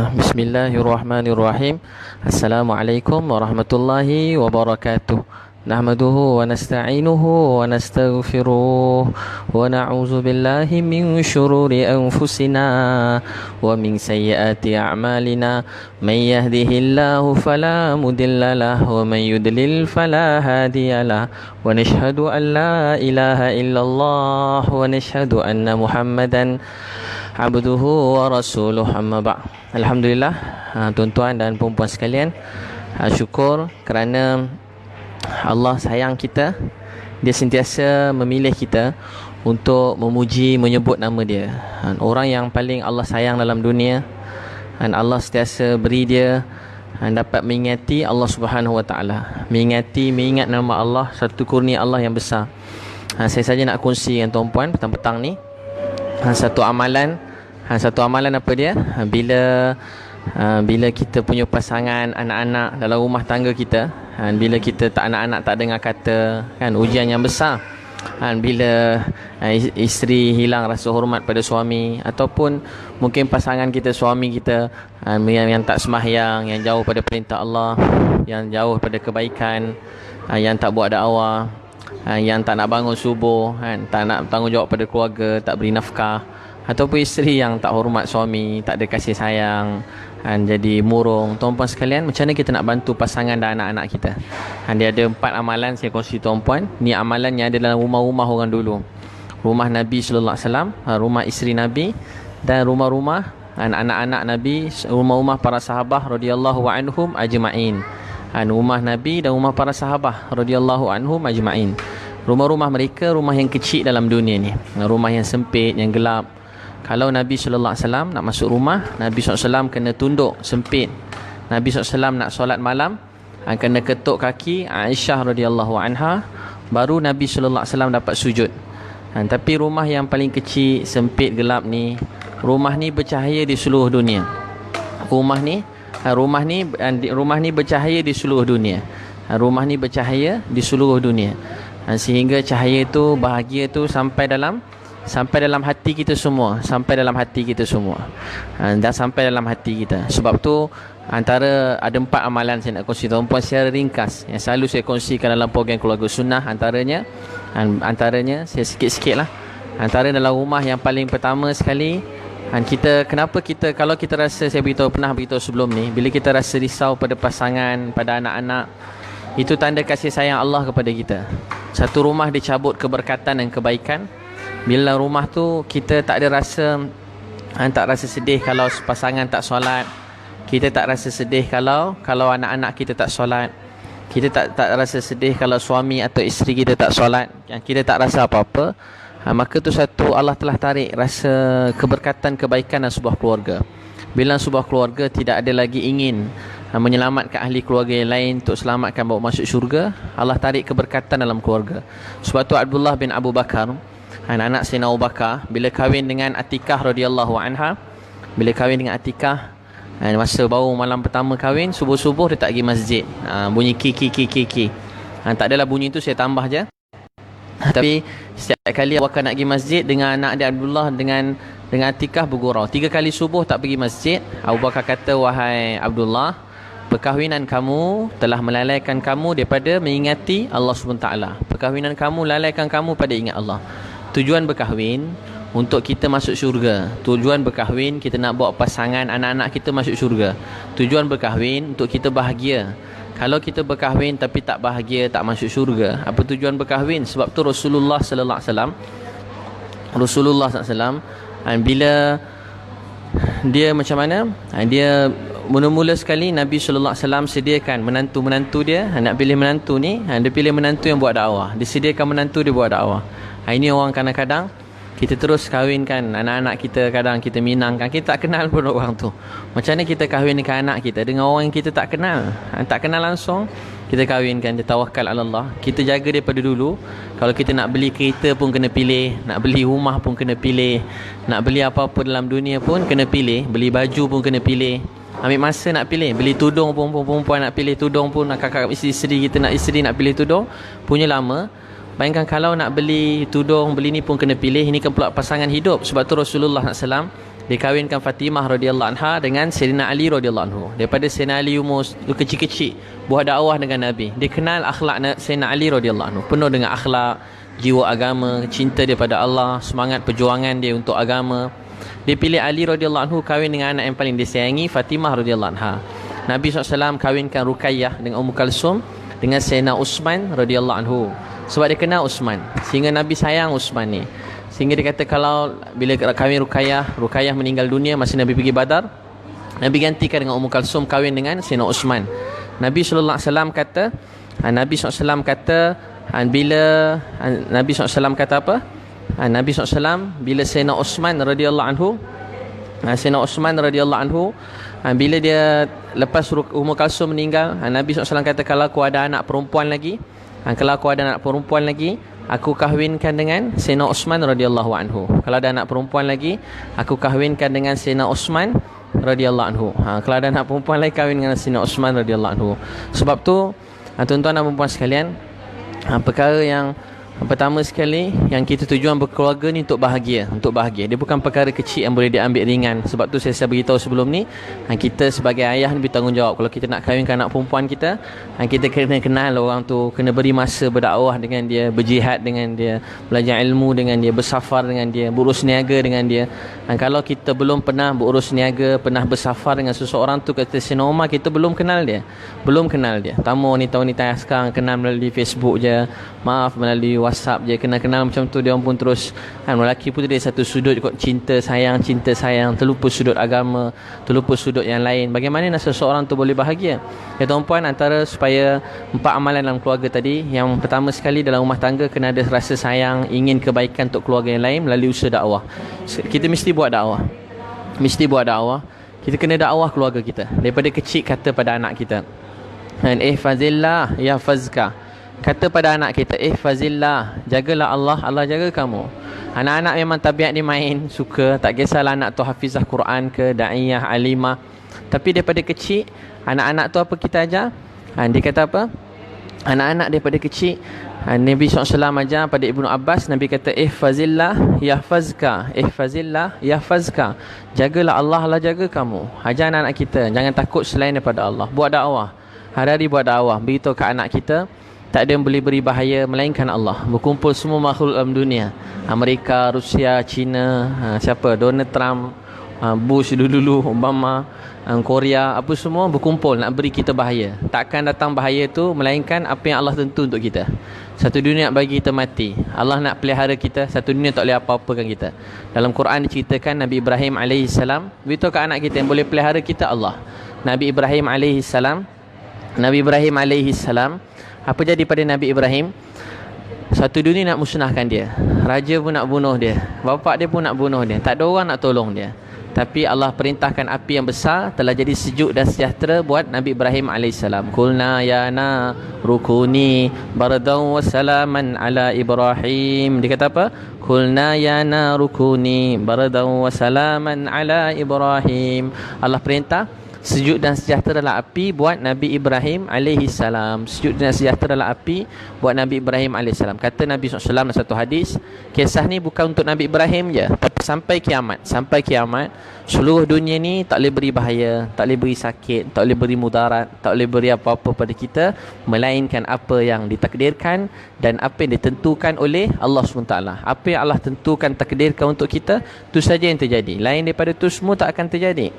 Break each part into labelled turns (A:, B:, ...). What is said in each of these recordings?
A: Bismillahirrahmanirrahim. Assalamualaikum warahmatullahi wabarakatuh. Nahmaduhu wa nasta'inuhu wa nastaghfiruh wa na'udzu billahi min syururi anfusina wa min sayyiati a'malina. May yahdihillahu fala mudilla lahu wa may yudlil fala hadiyalah. Wa nashhadu an la ilaha illallah wa nashhadu anna Muhammadan abduhu wa rasuluh, amma ba'. Alhamdulillah, tuan-tuan dan puan-puan sekalian, syukur kerana Allah sayang kita. Dia sentiasa memilih kita untuk memuji, menyebut nama dia. Orang yang paling Allah sayang dalam dunia, dan Allah sentiasa beri dia dapat mengingati Allah Subhanahu Wa Taala, mengingat nama Allah, satu kurnia Allah yang besar. Saya saja nak kongsi dengan tuan-puan petang-petang ni satu amalan apa dia? Bila kita punya pasangan, anak-anak dalam rumah tangga kita, bila kita tak, anak-anak tak dengar kata, kan, ujian yang besar. Bila isteri hilang rasa hormat pada suami, ataupun mungkin pasangan kita, suami kita yang tak sembahyang, yang jauh pada perintah Allah, yang jauh pada kebaikan, yang tak buat dakwah, yang tak nak bangun subuh, tak nak bertanggungjawab pada keluarga, tak beri nafkah, ataupun isteri yang tak hormat suami, tak ada kasih sayang, jadi murung. Tuan-puan sekalian, macam mana kita nak bantu pasangan dan anak-anak kita? Dia ada 4 amalan saya kongsi tuan-puan. Ni amalannya ada dalam rumah-rumah orang dulu. Rumah Nabi sallallahu alaihi wasallam, rumah isteri Nabi, dan rumah-rumah anak-anak Nabi, rumah-rumah para sahabat radhiyallahu anhum ajma'in. Rumah Nabi dan rumah para sahabat radhiyallahu anhum ajma'in. Rumah-rumah mereka rumah yang kecil dalam dunia ni, rumah yang sempit, yang gelap. Kalau Nabi SAW nak masuk rumah, Nabi SAW kena tunduk, sempit. Nabi SAW nak solat malam, kena ketuk kaki Aisyah radhiyallahu anha, baru Nabi SAW dapat sujud. Tapi rumah yang paling kecil, sempit, gelap ni, rumah ni bercahaya di seluruh dunia. Rumah ni bercahaya di seluruh dunia. Rumah ni bercahaya di seluruh dunia. Sehingga cahaya tu, bahagia tu sampai dalam hati kita semua, dah sampai dalam hati kita. Sebab tu ada 4 amalan saya nak kongsi tuan-puan secara ringkas, yang selalu saya kongsikan dalam program Keluarga Sunnah. Antaranya saya sikit-sikit lah. Antara dalam rumah yang paling pertama sekali, kenapa kita, kalau kita rasa, saya pernah beritahu sebelum ni, bila kita rasa risau pada pasangan, pada anak-anak, itu tanda kasih sayang Allah kepada kita. Satu rumah dicabut keberkatan dan kebaikan bila rumah tu kita tak ada rasa, tak rasa sedih kalau pasangan tak solat. Kita tak rasa sedih kalau anak-anak kita tak solat. Kita tak rasa sedih kalau suami atau isteri kita tak solat. Kita tak rasa apa-apa. Maka tu satu, Allah telah tarik rasa keberkatan, kebaikan dalam sebuah keluarga. Bila sebuah keluarga tidak ada lagi ingin menyelamatkan ahli keluarga yang lain untuk selamatkan bawa masuk syurga, Allah tarik keberkatan dalam keluarga. Sebab tu Abdullah bin Abu Bakar, anak Sayyidina Abu Bakar, bila kahwin dengan Atikah radhiyallahu anha, masa baru malam pertama kahwin, subuh-subuh dia tak pergi masjid. Bunyi ki. Tak adalah bunyi tu, saya tambah je. Tapi setiap kali Abu Bakar nak pergi masjid dengan anak dia Abdullah, dengan Atikah bergurau. 3 kali subuh tak pergi masjid. Abu Bakar kata, wahai Abdullah, perkahwinan kamu telah melalaikan kamu daripada mengingati Allah SWT. Perkahwinan kamu lalaikan kamu pada ingat Allah. Tujuan berkahwin untuk kita masuk syurga. Tujuan berkahwin kita nak bawa pasangan, anak-anak kita masuk syurga. Tujuan berkahwin untuk kita bahagia. Kalau kita berkahwin tapi tak bahagia, tak masuk syurga, apa tujuan berkahwin? Sebab tu Rasulullah sallallahu alaihi wasallam bila dia macam mana? Dia mula-mula sekali Nabi sallallahu alaihi wasallam sediakan menantu-menantu dia. Nak pilih menantu ni, dia pilih menantu yang buat dakwah. Disediakan menantu dia buat dakwah. Ini orang kadang-kadang kita terus kahwinkan anak-anak kita, kadang kita minangkan, kita tak kenal pun orang tu. Macam mana kita kahwinkan anak kita dengan orang yang kita tak kenal, langsung, kita kahwinkan, dia tawakal ala Allah. Kita jaga daripada dulu. Kalau kita nak beli kereta pun kena pilih, nak beli rumah pun kena pilih, nak beli apa-apa dalam dunia pun kena pilih, beli baju pun kena pilih. Ambil masa nak pilih, beli tudung pun, perempuan nak pilih tudung pun, kakak isteri kita nak pilih tudung, punya lama. Bayangkan kalau nak beli tudung, beli ni pun kena pilih. Ini kan pula pasangan hidup. Sebab tu Rasulullah SAW dikahwinkan Fatimah radhiyallahu anha dengan Sayyidina Ali radhiyallahu anhu. Daripada Sayyidina Ali umur kecil-kecil buat dakwah dengan Nabi. Dia kenal akhlak Sayyidina Ali radhiyallahu anhu, penuh dengan akhlak, jiwa agama, cinta daripada Allah, semangat perjuangan dia untuk agama. Dia pilih Ali radhiyallahu anhu kahwin dengan anak yang paling disayangi, Fatimah radhiyallahu anha. Nabi SAW kahwinkan Ruqayyah dengan Ummu Kalsum dengan Sayyidina Uthman radhiyallahu anhu. Sebab dia kenal Uthman, sehingga Nabi sayang Uthman ni. Sehingga dia kata kalau bila kahwin Ruqayyah meninggal dunia masa Nabi pergi Badar, Nabi gantikan dengan Ummu Kalsum kahwin dengan Sayyidina Uthman. Nabi SAW kata, Nabi SAW kata bila Nabi SAW kata apa? Nabi SAW bila Sayyidina Uthman radhiyallahu anhu, Sayyidina Uthman radhiyallahu anhu, bila dia lepas Ummu Kalsum meninggal, Nabi SAW kata kalau aku ada anak perempuan lagi, aku kahwinkan dengan Sayyidina Uthman radhiyallahu anhu. Kalau ada anak perempuan lagi, aku kahwinkan dengan Sayyidina Uthman radhiyallahu anhu. Kalau ada anak perempuan lagi, kahwin dengan Sayyidina Uthman radhiyallahu anhu. Sebab tu, tuan-tuan dan puan sekalian, perkara yang pertama sekali, yang kita tujuan berkeluarga ni untuk bahagia. Dia bukan perkara kecil yang boleh diambil ringan. Sebab tu saya beritahu sebelum ni, kita sebagai ayah ni bertanggungjawab. Kalau kita nak kahwinkan anak perempuan kita, kita kena kenal orang tu, kena beri masa berdakwah dengan dia, berjihad dengan dia, belajar ilmu dengan dia, bersafar dengan dia, berurus niaga dengan dia. Kalau kita belum pernah berurus niaga, pernah bersafar dengan seseorang tu, kata Sayyidina Umar, kita belum kenal dia. Tamu wanita-wanita yang sekarang kenal melalui Facebook je, melalui WhatsApp je, kenal-kenal macam tu, dia pun terus lelaki pun dia satu sudut kot, cinta sayang, terlupa sudut agama, terlupa sudut yang lain. Bagaimana nak seseorang tu boleh bahagia? Ya tuan-puan, antara supaya 4 amalan dalam keluarga tadi, yang pertama sekali dalam rumah tangga kena ada rasa sayang, ingin kebaikan untuk keluarga yang lain melalui usaha dakwah. Kita mesti buat dakwah. Kita kena dakwah keluarga kita daripada kecil. Kata pada anak kita, ihfazillah yahfazka. Kata pada anak kita, ihfazillah, jagalah Allah, Allah jaga kamu. Anak-anak memang tabiat dia main, suka, tak kisahlah anak tu hafizah Quran ke, da'iyah, alimah. Tapi daripada kecil, anak-anak tu apa kita ajar? Dia kata apa? Anak-anak daripada kecil, Nabi SAW ajar pada Ibnu Abbas, Nabi kata, ihfazillah yahfazka, jagalah Allah, Allah jaga kamu. Ajar anak-anak kita, jangan takut selain daripada Allah. Buat dakwah, hari-hari buat dakwah, beritahu ke anak kita, tak ada yang boleh beri bahaya melainkan Allah. Berkumpul semua makhluk dalam dunia, Amerika, Rusia, China, Donald Trump, Bush dulu, Obama, Korea, apa semua berkumpul nak beri kita bahaya. Takkan datang bahaya tu melainkan apa yang Allah tentu untuk kita. Satu dunia nak bagi kita mati, Allah nak pelihara kita, satu dunia tak boleh apa-apakan kita. Dalam Quran diceritakan Nabi Ibrahim AS, beritahu ke anak kita yang boleh pelihara kita Allah. Nabi Ibrahim AS, apa jadi pada Nabi Ibrahim? Satu dunia nak musnahkan dia, raja pun nak bunuh dia, bapak dia pun nak bunuh dia, tak ada orang nak tolong dia. Tapi Allah perintahkan api yang besar, telah jadi sejuk dan sejahtera buat Nabi Ibrahim AS. Qulna ya na rukuni bardan wa salaman ala Ibrahim. Dia kata apa? Qulna ya na rukuni bardan wa salaman ala Ibrahim. Allah perintah sejuk dan sejahtera lah api buat Nabi Ibrahim AS. Sejuk dan sejahtera lah api buat Nabi Ibrahim AS. Kata Nabi SAW dalam satu hadis, kisah ni bukan untuk Nabi Ibrahim je, tapi sampai kiamat. Seluruh dunia ni tak boleh beri bahaya, tak boleh beri sakit, tak boleh beri mudarat, tak boleh beri apa-apa pada kita, melainkan apa yang ditakdirkan dan apa yang ditentukan oleh Allah SWT. Apa yang Allah tentukan, takdirkan untuk kita, tu saja yang terjadi. Lain daripada tu semua tak akan terjadi.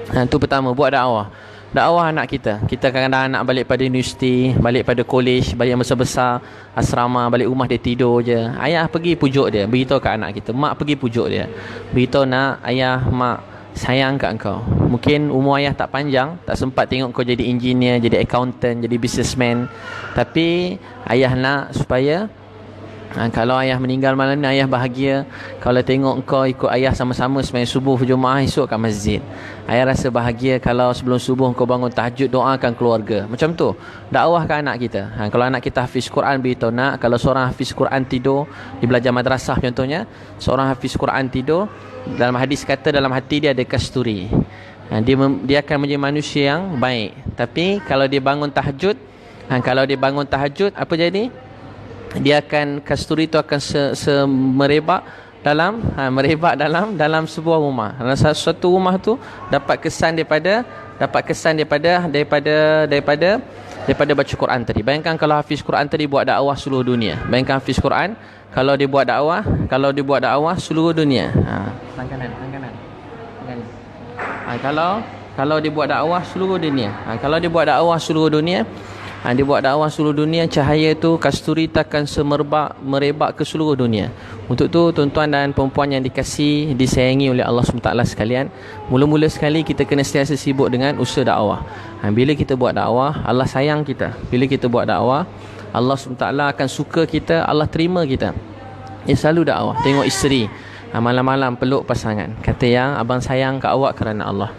A: Itu pertama, buat dakwah. Dakwah anak kita. Kita kadang-kadang anak balik pada universiti, balik pada kolej, balik yang besar-besar, asrama, balik rumah dia tidur je. Ayah pergi pujuk dia, beritahu kat anak kita. Mak pergi pujuk dia, beritahu nak, ayah, mak sayang kat kau. Mungkin umur ayah tak panjang, tak sempat tengok kau jadi engineer, jadi accountant, jadi businessman. Tapi ayah nak supaya kalau ayah meninggal malam ni, ayah bahagia kalau tengok engkau ikut ayah sama-sama sembahyang subuh berjemaah esok kat masjid. Ayah rasa bahagia kalau sebelum subuh engkau bangun tahajud, doakan keluarga. Macam tu dakwah ke anak kita. Kalau anak kita hafiz Quran, beritahu nak, kalau seorang hafiz Quran tidur, dia belajar madrasah contohnya, seorang hafiz Quran tidur, dalam hadis kata dalam hati dia ada kasturi. Dia akan menjadi manusia yang baik. Tapi kalau dia bangun tahajud, apa jadi? Dia akan, kasturi itu akan merebak merebak dalam sebuah rumah. Dalam satu rumah tu dapat kesan daripada baca Quran tadi. Bayangkan kalau hafiz Quran tadi buat dakwah seluruh dunia. Bayangkan hafiz Quran kalau dia buat dakwah seluruh dunia. Tangan kanan. Kalau dia buat dakwah seluruh dunia. Kalau dia buat dakwah seluruh dunia, cahaya tu kasturi takkan merebak ke seluruh dunia. Untuk tu tuan-tuan dan perempuan yang disayangi oleh Allah SWT sekalian, mula-mula sekali kita kena sentiasa sibuk dengan usaha dakwah. Bila kita buat dakwah, Allah sayang kita. Bila kita buat dakwah, Allah SWT akan suka kita, Allah terima kita. Dia selalu dakwah. Tengok isteri, malam-malam peluk pasangan, kata yang abang sayang kat awak kerana Allah.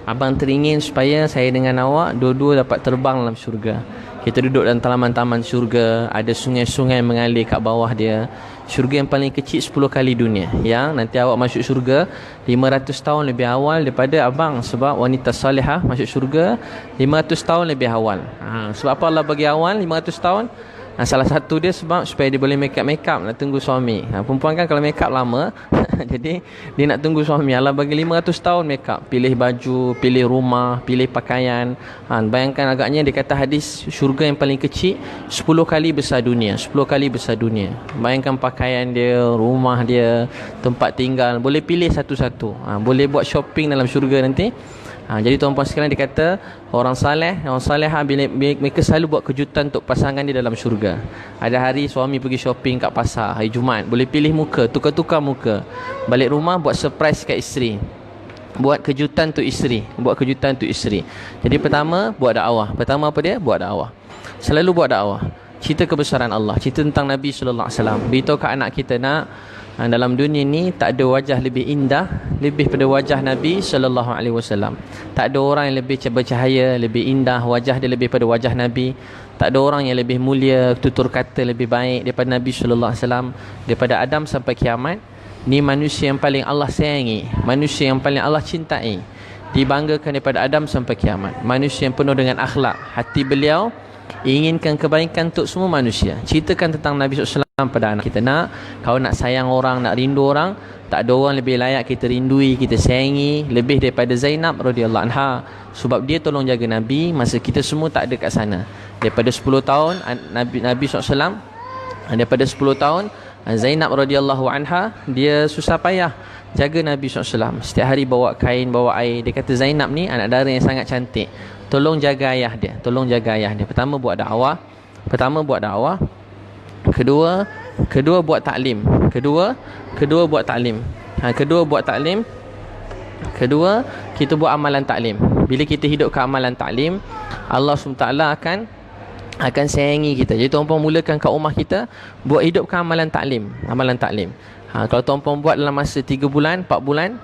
A: Abang teringin supaya saya dengan awak dua-dua dapat terbang dalam syurga. Kita duduk dalam taman-taman syurga, ada sungai-sungai mengalir kat bawah dia. Syurga yang paling kecil 10 kali dunia. Yang nanti awak masuk syurga 500 tahun lebih awal daripada abang. Sebab wanita salihah masuk syurga 500 tahun lebih awal. Sebab apa Allah bagi awal 500 tahun? Salah satu dia sebab supaya dia boleh make up nak tunggu suami. Perempuan kan kalau make up lama jadi dia nak tunggu suami. Allah bagi 500 tahun make up, pilih baju, pilih rumah, pilih pakaian. Bayangkan agaknya dia kata hadis, syurga yang paling kecil 10 kali besar dunia. 10 kali besar dunia. Bayangkan pakaian dia, rumah dia, tempat tinggal, boleh pilih satu-satu. Boleh buat shopping dalam syurga nanti. Jadi tuan-puan sekalian, dikata orang salihah mereka selalu buat kejutan untuk pasangan dia dalam syurga. Ada hari suami pergi shopping kat pasar, hari Jumaat, boleh pilih muka, tukar-tukar muka. Balik rumah buat surprise kat isteri, buat kejutan untuk isteri. Jadi pertama buat dakwah. Pertama apa dia? Buat dakwah. Selalu buat dakwah. Cerita kebesaran Allah, cerita tentang Nabi sallallahu alaihi wasallam. Beritahu kat anak kita, nak, dalam dunia ni tak ada wajah lebih indah lebih pada wajah Nabi sallallahu alaihi wasallam. Tak ada orang yang lebih bercahaya, lebih indah wajah dia lebih pada wajah Nabi. Tak ada orang yang lebih mulia, tutur kata lebih baik daripada Nabi sallallahu alaihi wasallam. Daripada Adam sampai kiamat, ni manusia yang paling Allah sayangi, manusia yang paling Allah cintai, dibanggakan daripada Adam sampai kiamat. Manusia yang penuh dengan akhlak, hati beliau inginkan kebaikan untuk semua manusia. Ceritakan tentang Nabi SAW pada anak kita. Nak, kau nak sayang orang, nak rindu orang, tak ada orang lebih layak kita rindui, kita sayangi lebih daripada Zainab radhiyallahu anha. Sebab dia tolong jaga Nabi masa kita semua tak ada kat sana. Daripada 10 tahun Nabi SAW, daripada 10 tahun Zainab radhiyallahu anha, dia susah payah jaga Nabi SAW. Setiap hari bawa kain, bawa air. Dia kata Zainab ni anak dara yang sangat cantik, tolong jaga ayah dia, Pertama buat dakwah, Kedua buat taklim. Kedua kita buat amalan taklim. Bila kita hidup ke amalan taklim, Allah SWT akan sayangi kita. Jadi tuan-puan mulakan kat rumah kita, buat hidup ke amalan taklim. Kalau tuan-puan buat dalam masa 3 bulan, 4 bulan,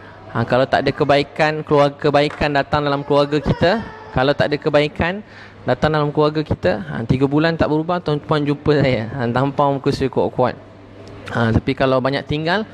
A: kalau tak ada kebaikan datang dalam keluarga kita, kalau tak ada kebaikan datang dalam keluarga kita, 3 bulan tak berubah, tuan-tuan jumpa saya, tampar muka saya kuat-kuat. Tapi kalau banyak tinggal,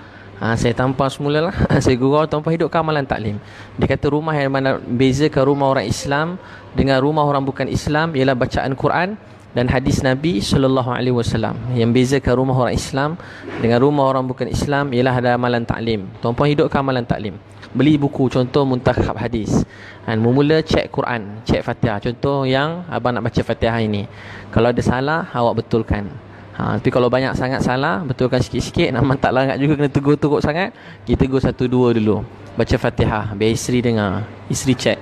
A: saya tampar semula lah. Saya gurau, tuan-tuan hidup ke amalan taklim. Dia kata rumah yang mana bezakan rumah orang Islam dengan rumah orang bukan Islam ialah bacaan Quran dan hadis Nabi sallallahu alaihi wasallam. Yang bezakan rumah orang Islam dengan rumah orang bukan Islam ialah ada amalan taklim. Tuan-tuan hidup ke amalan taklim. Beli buku, contoh Muntakhab Hadis. Mula cek Quran, cek Fatihah. Contoh yang abang nak baca Fatihah ini, kalau ada salah, awak betulkan. Tapi kalau banyak sangat salah, betulkan sikit-sikit. Nampak tak langat juga, kena tegur teruk sangat, kita tegur 1-2 dulu. Baca Fatihah, biar isteri dengar, isteri cek,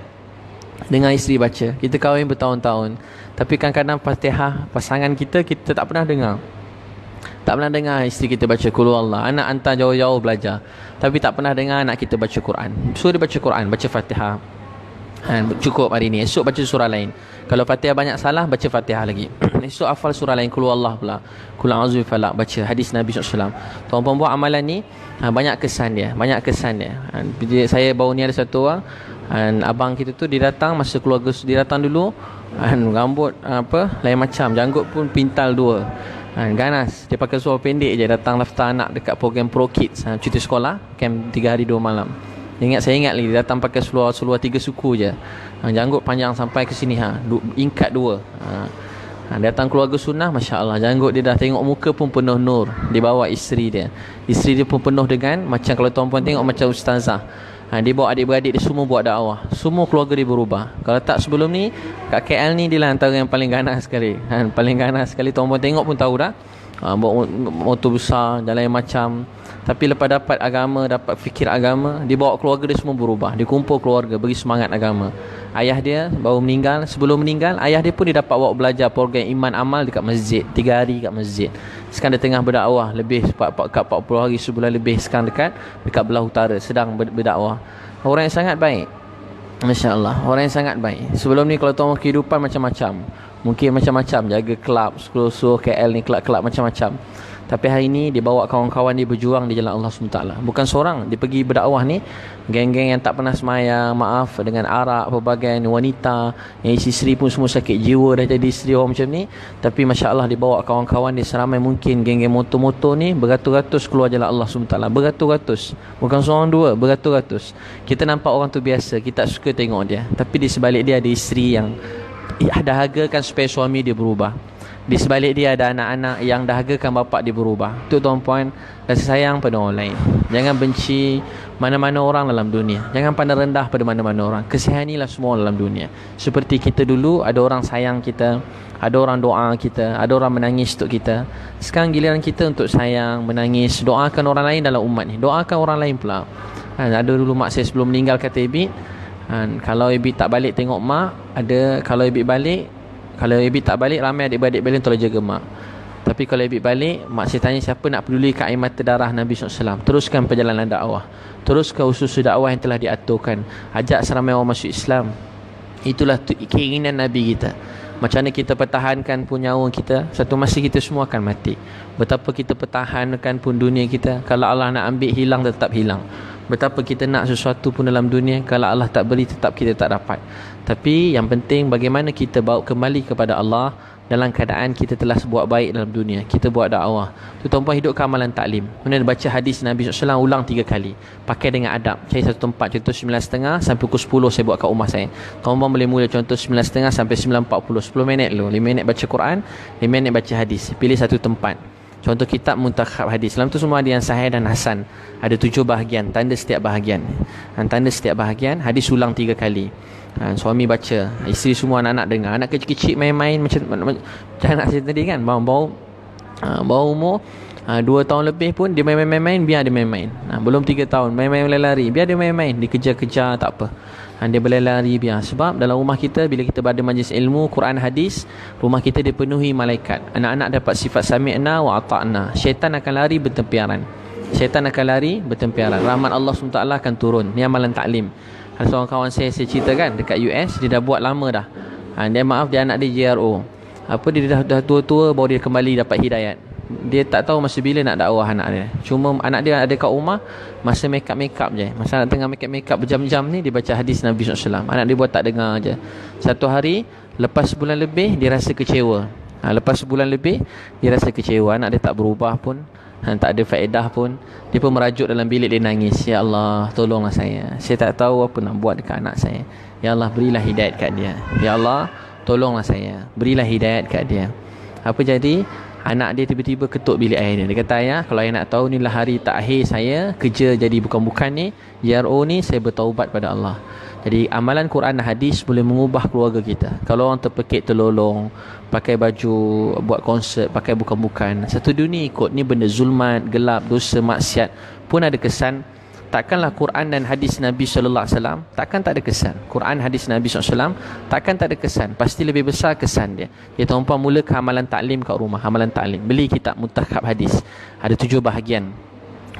A: dengar isteri baca. Kita kahwin bertahun-tahun, tapi kadang-kadang Fatihah pasangan kita tak pernah dengar. Tak pernah dengar isteri kita baca Qul Huwallah. Anak hantar jauh-jauh belajar, tapi tak pernah dengar anak kita baca Quran. Suruh dia baca Quran, baca Fatihah, cukup hari ni. Esok baca surah lain. Kalau Fatihah banyak salah, baca Fatihah lagi. Esok hafal surah lain, Qul Huwallah pula, Qul A'udzu Bifalaq, baca hadis Nabi SAW. Tuan-tuan buat amalan ni, banyak kesan dia. Saya baru ni ada satu orang, abang kita tu, dia datang masa keluarga dia datang dulu, rambut lain macam, janggut pun pintal 2, ganas. Dia pakai seluar pendek je, datang daftar anak dekat program Pro Kids, cuti sekolah, camp 3 hari 2 malam. Saya ingat lagi, dia datang pakai seluar 3 suku je, janggut panjang sampai ke sini, ingkat 2. Datang keluarga sunnah, Masya Allah, janggut dia dah tengok muka pun penuh nur. Dia bawa isteri dia. Isteri dia pun penuh dengan, macam kalau tuan-puan tengok macam ustazah. Dia bawa adik-beradik dia semua buat dakwah. Semua keluarga dia berubah. Kalau tak sebelum ni, kat KL ni dia lah antara yang paling ganas sekali. Paling ganas sekali, tuan-puan tengok pun tahu dah. Bawa motor besar, jalan yang macam. Tapi lepas dapat agama, dapat fikir agama, dia bawa keluarga dia semua berubah. Dia kumpul keluarga, beri semangat agama. Ayah dia baru meninggal. Sebelum meninggal, ayah dia pun dia dapat bawa belajar program iman amal dekat masjid. 3 hari kat masjid. Sekarang dia tengah berdakwah lebih kat 40 hari sebulan lebih. Sekarang dekat belah utara sedang berdakwah. Orang yang sangat baik, Masya Allah, orang yang sangat baik. Sebelum ni kalau tuan kehidupan macam-macam, mungkin macam-macam, jaga kelab seluruh KL ni, kelab-kelab macam-macam. Tapi hari ni dia bawa kawan-kawan dia berjuang di jalan Allah SWT. Bukan seorang, dia pergi berdakwah ni, geng-geng yang tak pernah semayang, maaf, dengan arak, pelbagai wanita, yang isteri pun semua sakit jiwa dah jadi isteri orang macam ni. Tapi Masya Allah, dia bawa kawan-kawan dia seramai mungkin, geng-geng motor-motor ni, beratus-ratus keluar jalan Allah SWT. Beratus-ratus, bukan seorang dua, beratus-ratus. Kita nampak orang tu biasa, kita tak suka tengok dia. Tapi di sebalik dia ada isteri yang dahagakan supaya suami dia berubah. Di sebalik dia ada anak-anak yang dahagakan bapak dia berubah. Tu tuan-puan, rasa sayang pada orang lain. Jangan benci mana-mana orang dalam dunia. Jangan pandang rendah pada mana-mana orang. Kesihanilah semua dalam dunia. Seperti kita dulu, ada orang sayang kita, ada orang doa kita, ada orang menangis untuk kita. Sekarang giliran kita untuk sayang, menangis, doakan orang lain dalam umat ni. Doakan orang lain pula. Ada dulu mak saya sebelum meninggal kata Ibi, kalau Ibi tak balik tengok mak, kalau Ibi balik, kalau Ibi tak balik, ramai adik-beradik balik tolong jaga mak. Tapi kalau Ibi balik, mak saya tanya siapa nak peduli kat air mata darah Nabi SAW. Teruskan perjalanan dakwah. Teruskan usus dakwah yang telah diaturkan. Ajak seramai orang masuk Islam. Itulah keinginan Nabi kita. Macam mana kita pertahankan pun nyawa kita, satu masa kita semua akan mati. Betapa kita pertahankan pun dunia kita, kalau Allah nak ambil hilang, tetap hilang. Betapa kita nak sesuatu pun dalam dunia, kalau Allah tak beri, tetap kita tak dapat. Tapi yang penting bagaimana kita bawa kembali kepada Allah dalam keadaan kita telah buat baik dalam dunia. Kita buat dakwah. Tu tuan-puan, hidupkan amalan taklim. Kemudian baca hadis Nabi SAW ulang 3 kali. Pakai dengan adab. Cari satu tempat, contoh 9.30 sampai pukul 10 saya buat kat rumah saya. Tuan-puan boleh mula contoh 9.30 sampai 9.40, 10 minit dulu. 5 minit baca Quran, 5 minit baca hadis. Pilih satu tempat. Contoh kitab Muntakhab Hadis. Dalam tu semua ada yang sahih dan hasan. Ada 7 bahagian, tanda setiap bahagian. Tanda setiap bahagian, hadis ulang 3 kali. Suami baca, isteri semua, anak-anak dengar. Anak kecil-kecil main-main macam anak saya tadi kan, baru umur 2 tahun lebih pun dia main-main, biar dia main-main. Belum 3 tahun, main-main lari, biar dia main-main. Dikejar-kejar tak apa. Dia berlari biar. Sebab dalam rumah kita, bila kita berada majlis ilmu, Quran, hadis, rumah kita dipenuhi malaikat. Anak-anak dapat sifat sami'na wa ata'na. Syaitan akan lari bertempiaran. Rahmat Allah SWT akan turun. Ni amalan taklim. Ada seorang kawan saya cerita kan, dekat US, dia dah buat lama dah. Dia anak dia JRO. Dia dah tua-tua, baru dia kembali dapat hidayat. Dia tak tahu masa bila nak dakwah anak dia. Cuma anak dia ada kat rumah, masa make up je. Masa nak tengah make up berjam-jam ni, dia baca hadis Nabi SAW. Anak dia buat tak dengar je. Satu hari, lepas sebulan lebih, dia rasa kecewa. Anak dia tak berubah pun, tak ada faedah pun. Dia pun merajuk dalam bilik, dia nangis. Ya Allah, tolonglah saya. Saya tak tahu apa nak buat dekat anak saya. Ya Allah, berilah hidayat kat dia. Ya Allah, tolonglah saya. Berilah hidayat kat dia. Apa jadi? Anak dia tiba-tiba ketuk bilik air dia. Dia kata, ayah, kalau ayah nak tahu, inilah hari terakhir saya kerja jadi bukan-bukan ni, JRO ni, saya bertaubat pada Allah. Jadi amalan Quran dan hadis boleh mengubah keluarga kita. Kalau orang terpekik terlolong, pakai baju, buat konsert, pakai bukan-bukan, satu dunia ikut. Ni benda zulmat, gelap, dosa, maksiat pun ada kesan. Takkanlah Quran dan hadis Nabi SAW, takkan tak ada kesan. Quran, hadis Nabi SAW, takkan tak ada kesan. Pasti lebih besar kesan dia. Dia tuan-puan, mula ke amalan taklim kat rumah. Amalan taklim, beli kitab Muntakhab Hadis. Ada 7 bahagian.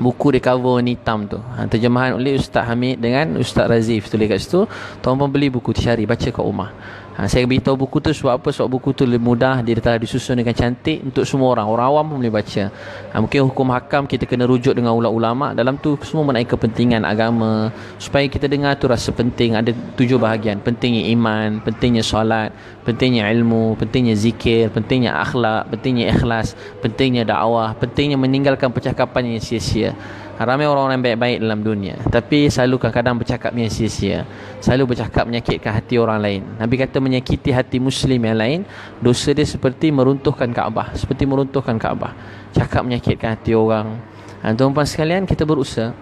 A: Buku dia cover warna hitam tu. Terjemahan oleh Ustaz Hamid dengan Ustaz Razif, tulis kat situ. Tuan-puan beli buku tu, cari, baca kat rumah. Saya beritahu buku tu sebab apa? Sebab buku tu lebih mudah, dia telah disusun dengan cantik untuk semua orang. Orang awam pun boleh baca. Mungkin hukum hakam kita kena rujuk dengan ulama. Dalam tu semua mengenai kepentingan agama, supaya kita dengar tu rasa penting. Ada 7 bahagian. Pentingnya iman, pentingnya solat, pentingnya ilmu, pentingnya zikir, pentingnya akhlak, pentingnya ikhlas, pentingnya dakwah, pentingnya meninggalkan percakapan yang sia-sia. Ramai orang-orang baik-baik dalam dunia, tapi selalu kadang-kadang bercakap yang sia-sia, selalu bercakap menyakitkan hati orang lain. Nabi kata menyakiti hati Muslim yang lain, dosa dia seperti meruntuhkan Kaabah, seperti meruntuhkan Kaabah. Cakap menyakitkan hati orang. Tuan-tuan sekalian, kita berusaha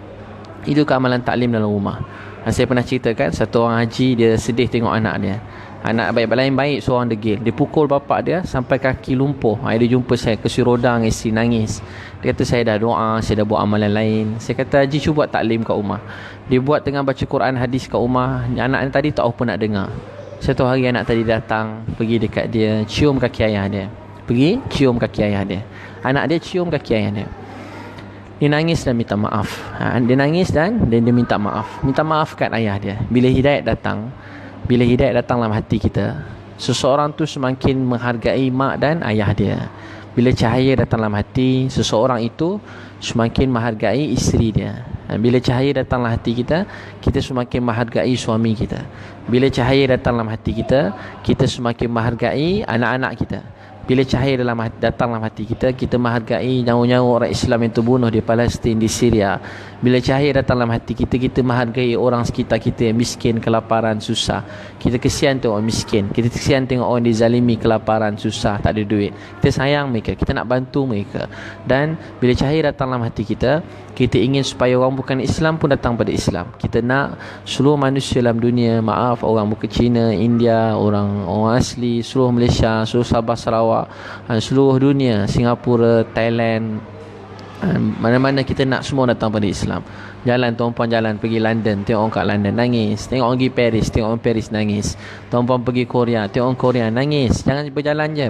A: itu amalan taklim dalam rumah. Saya pernah ceritakan satu orang haji, dia sedih tengok anak dia. Anak baik-baik baik, seorang degil. Dia pukul bapak dia sampai kaki lumpuh. Dia jumpa saya, kursi roda dengan isteri, nangis. Dia kata saya dah doa, saya dah buat amalan lain. Saya kata haji cuba buat taklim kat rumah. Dia buat tengah baca Quran hadis kat rumah. Anak tadi tak apa nak dengar. Satu hari anak tadi datang, pergi dekat dia, cium kaki ayah dia. Pergi cium kaki ayah dia. Anak dia cium kaki ayah dia. Dia nangis dan minta maaf. Dia nangis dan dia minta maaf. Minta maaf kat ayah dia. Bila hidayat datang dalam hati kita, seseorang tu semakin menghargai mak dan ayah dia. Bila cahaya datang dalam hati seseorang itu, semakin menghargai isteri dia. Bila cahaya datang dalam hati kita, kita semakin menghargai suami kita. Bila cahaya datang dalam hati kita, kita semakin menghargai anak-anak kita. Bila cahaya datang dalam hati kita, kita menghargai nyawa-nyawa orang Islam yang terbunuh di Palestin, di Syria. Bila cahaya datang dalam hati kita, kita menghargai orang sekitar kita yang miskin, kelaparan, susah. Kita kesian tengok orang miskin, kita kesian tengok orang dizalimi, kelaparan, susah, tak ada duit. Kita sayang mereka, kita nak bantu mereka. Dan bila cahaya datang dalam hati kita, kita ingin supaya orang bukan Islam pun datang pada Islam. Kita nak seluruh manusia dalam dunia, maaf, orang bukan Cina, India, orang asli, seluruh Malaysia, seluruh Sabah, Sarawak, seluruh dunia, Singapura, Thailand, mana-mana kita nak semua datang pada Islam. Jalan tuan-puan, jalan pergi London, tengok orang kat London nangis. Tengok orang pergi Paris, tengok orang Paris nangis. Tuan-puan pergi Korea, tengok orang Korea nangis. Jangan berjalan je.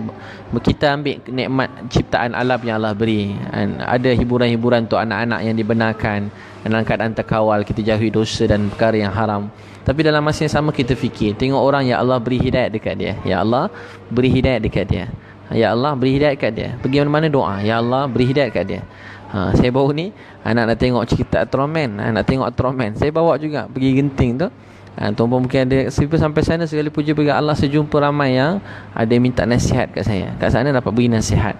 A: Kita ambil nikmat ciptaan alam yang Allah beri. Ada hiburan-hiburan untuk anak-anak yang dibenarkan, dalam keadaan terkawal, kita jauhi dosa dan perkara yang haram. Tapi dalam masa yang sama kita fikir, tengok orang yang Allah beri hidayat dekat dia. Ya Allah beri hidayat dekat dia. Ya Allah beri hidayat kat dia. Pergi mana-mana doa, ya Allah beri hidayat kat dia. Saya baru ni anak nak tengok cerita Ultraman, nak tengok Ultraman. Saya bawa juga pergi Genting tu. Tuan-tuan mungkin ada sampai sana, segala puji bagi Allah, sejumpa ramai yang ada minta nasihat kat saya. Kat sana dapat beri nasihat.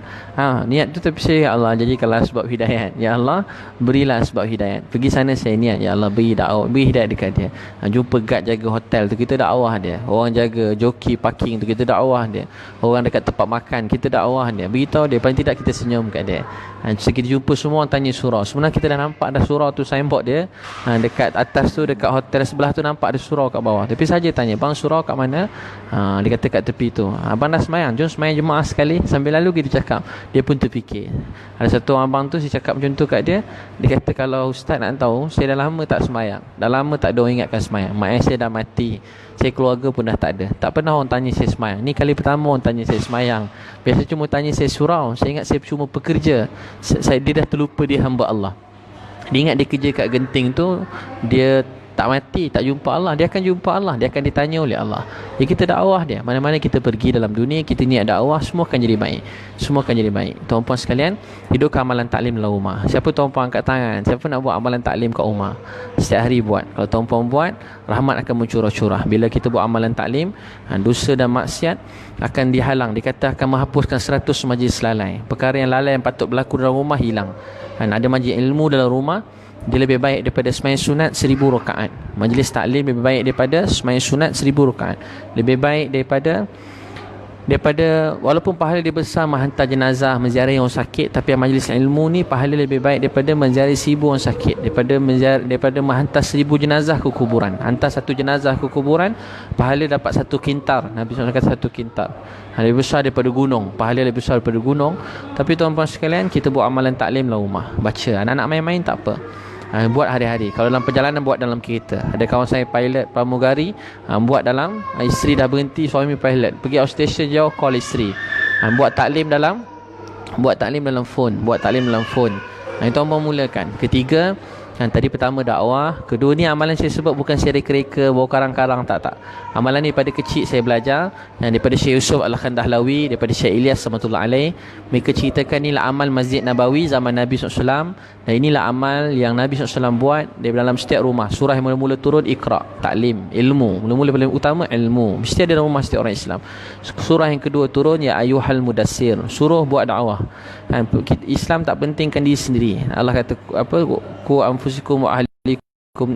A: Niat tu tapi saya, ya Allah jadikanlah sebab hidayat. Ya Allah berilah sebab hidayat. Pergi sana saya niat, ya Allah beri dakwah, beri hidayat dekat dia. Jumpa guard jaga hotel tu, kita dakwah dia. Orang jaga joki parking tu, kita dakwah dia. Orang dekat tempat makan, kita dakwah dia. Beritahu dia, paling tidak kita senyum kat dia. Kita jumpa semua orang tanya surau. Sebenarnya kita dah nampak dah surau tu, signboard dia dekat atas tu, dekat hotel sebelah tu nampak ada surau kat bawah. Tapi saja tanya, bang surau kat mana? Dia kata kat tepi tu. Abang dah semayang, jom semayang jemaah sekali. Sambil lalu kita cakap, dia pun terfikir. Ada satu abang tu, saya cakap macam tu kat dia. Dia kata kalau ustaz nak tahu, saya dah lama tak semayang, dah lama tak ada orang ingatkan semayang. Mak ayah saya dah mati, saya keluarga pun dah tak ada, tak pernah orang tanya saya semayang. Ni kali pertama orang tanya saya semayang. Biasa cuma tanya saya surau. Saya ingat saya cuma pekerja. Dia dah terlupa dia hamba Allah. Dia ingat dia kerja kat Genting tu, dia tak mati, tak jumpa Allah. Dia akan jumpa Allah, dia akan ditanya oleh Allah. Jadi kita dakwah dia, mana-mana kita pergi dalam dunia, kita niat dakwah, semua akan jadi baik. Semua akan jadi baik. Tuan-puan sekalian, hidupkan amalan taklim dalam rumah. Siapa tuan-puan angkat tangan, siapa nak buat amalan taklim kat rumah? Setiap hari buat. Kalau tuan-puan buat, rahmat akan mencurah-curah. Bila kita buat amalan taklim, dosa dan maksiat akan dihalang. Dikata akan menghapuskan 100 majlis lalai. Perkara yang lalai yang patut berlaku dalam rumah hilang. Ada majlis ilmu dalam rumah, dia lebih baik daripada sembahyang sunat 1000 rakaat. Majlis taklim lebih baik daripada sembahyang sunat 1000 rakaat. Lebih baik daripada walaupun pahala dia besar menghantar jenazah, menziarahi orang sakit, tapi majlis ilmu ni pahala lebih baik daripada menziarahi 1000 orang sakit, daripada menghantar 1000 jenazah ke kuburan. Hantar satu jenazah ke kuburan, pahala dapat 1 kintar. Nabi SAW kata 1 kintar. Lebih besar daripada gunung, pahala lebih besar daripada gunung. Tapi tuan-tuan sekalian, kita buat amalan taklim dalam rumah. Baca, anak-anak main-main tak apa. Buat hari-hari. Kalau dalam perjalanan, buat dalam kereta. Ada kawan saya pilot pramugari, buat dalam, isteri dah berhenti, suami pilot, pergi outstation jauh, call isteri. Buat taklim dalam phone. Buat taklim dalam phone. Itu orang mulakan. Ketiga, tadi pertama dakwah. Kedua ni amalan saya sebut bukan saya reka-reka bawa karang-karang, tak. Amalan ni daripada kecil saya belajar, dan daripada Syekh Yusuf Al-Khandahlawi, daripada Syekh Ilyas rahmatullah alaih. Mereka ceritakan inilah amal Masjid Nabawi zaman Nabi SAW, dan inilah amal yang Nabi SAW buat di dalam setiap rumah. Surah yang mula-mula turun Iqra, taklim, ilmu. Mula-mula paling utama ilmu, mesti ada dalam rumah setiap orang Islam. Surah yang kedua turun Ya Ayyuhal Mudassir, suruh buat dakwah. Islam tak pentingkan diri sendiri. Allah kata apa, ku anfusikum wa ahlikum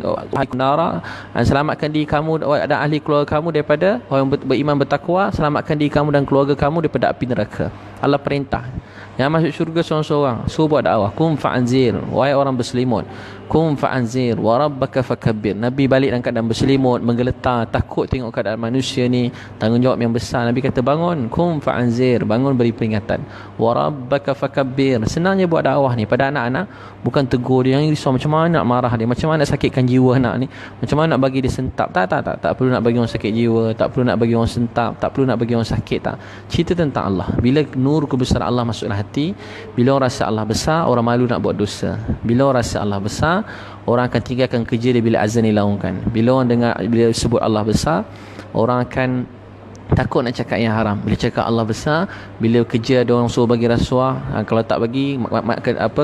A: nara, selamatkan diri kamu dan ahli keluarga kamu daripada orang beriman bertakwa, selamatkan diri kamu dan keluarga kamu daripada api neraka. Allah perintah yang masuk syurga seorang-seorang, suruh buat dakwah. Kum fa'anzir, wahai orang berselimut, kum fa'anzir wa rabbaka fakabbir. Nabi balik dalam keadaan berselimut, menggeletar, takut tengok keadaan manusia ni, tanggungjawab yang besar. Nabi kata bangun, kum fa'anzir, bangun beri peringatan, wa rabbaka fakabbir. Senangnya buat dakwah ni pada anak-anak, bukan tegur dia yang risau, macam mana nak marah dia, macam mana nak sakitkan jiwa anak ni, macam mana nak bagi dia sentap. Tak perlu nak bagi orang sakit jiwa, tak perlu nak bagi orang sentap, tak perlu nak bagi orang sakit. Tak, cerita tentang Allah. Bila nur kebesaran Allah masuklah hati, bila orang rasa Allah besar, orang malu nak buat dosa. Bila orang rasa Allah besar, orang akan tinggalkan kerja dia bila azan dilaungkan. Bila orang dengar, bila sebut Allah besar, orang akan takut nak cakap yang haram. Bila cakap Allah besar, bila kerja ada orang suruh bagi rasuah, kalau tak bagi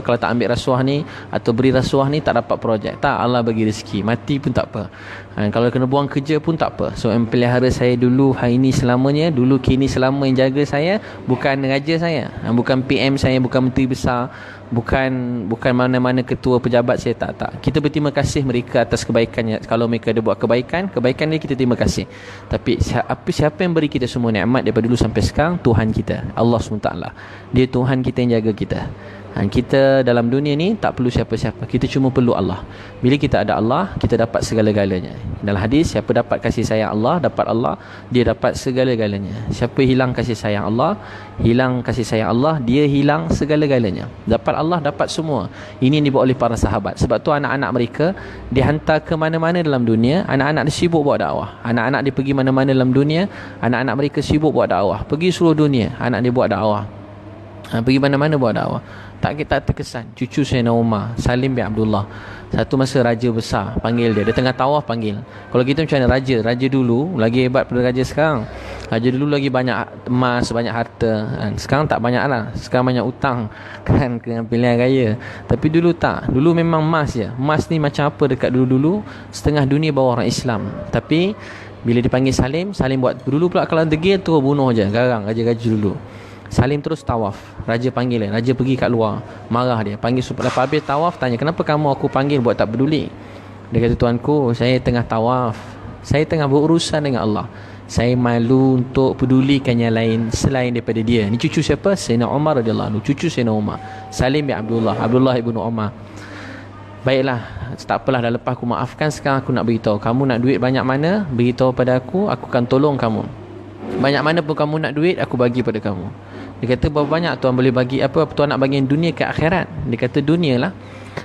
A: kalau tak ambil rasuah ni atau beri rasuah ni, tak dapat projek. Tak, Allah bagi rezeki, mati pun tak apa. Kalau kena buang kerja pun tak apa. So yang pelihara saya dulu, hari ini selamanya, dulu kini selama, yang jaga saya bukan raja saya, bukan PM saya, bukan menteri besar, bukan mana-mana ketua pejabat saya, tak. Kita berterima kasih mereka atas kebaikannya. Kalau mereka ada buat kebaikan dia kita terima kasih. Tapi siapa yang beri kita semua nikmat daripada dulu sampai sekarang? Tuhan kita, Allah SWT. Dia Tuhan kita yang jaga kita. Kita dalam dunia ni tak perlu siapa-siapa, kita cuma perlu Allah. Bila kita ada Allah, kita dapat segala-galanya. Dalam hadis, siapa dapat kasih sayang Allah, dapat Allah, dia dapat segala-galanya. Siapa hilang kasih sayang Allah, hilang kasih sayang Allah, dia hilang segala-galanya. Dapat Allah, dapat semua. Ini yang dibuat oleh para sahabat. Sebab tu anak-anak mereka dihantar ke mana-mana dalam dunia. Anak-anak dia sibuk buat dakwah. Anak-anak dia pergi mana-mana dalam dunia, anak-anak mereka sibuk buat dakwah. Pergi seluruh dunia, anak dia buat dakwah. Pergi mana-mana buat dakwah. Tak terkesan. Cucu Sayyidina Umar, Salim bin Abdullah, satu masa raja besar panggil dia tengah tawaf, panggil. Kalau kita macam mana raja dulu lagi hebat pada raja sekarang. Raja dulu lagi banyak emas, banyak harta. Sekarang tak banyak lah. Sekarang banyak utang kan, dengan pilihan raya. Tapi dulu tak. Dulu memang emas je. Emas ni macam apa dekat dulu-dulu, setengah dunia bawa orang Islam. Tapi bila dipanggil Salim buat dulu pula, kalau degil tu bunuh je, garang raja-raja dulu. Salim terus tawaf. Raja panggil dia. Raja pergi kat luar, marah dia, panggil supaya lepas habis tawaf, tanya, kenapa kamu aku panggil buat tak peduli? Dia kata, tuanku, saya tengah tawaf, saya tengah berurusan dengan Allah, saya malu untuk pedulikan yang lain selain daripada dia. Ni cucu siapa? Sayyidina Umar radhiyallahu anhu, cucu Sayyidina Umar, Salim bin Abdullah ibnu Umar. Baiklah, tak apalah, dah lepas aku maafkan. Sekarang aku nak beritahu, kamu nak duit banyak mana, beritahu pada aku akan tolong kamu. Banyak mana pun kamu nak duit, aku bagi pada kamu. Dia kata, berapa banyak tuan boleh bagi? Apa tuan nak bagi dunia ke akhirat? Dia kata, dunia lah.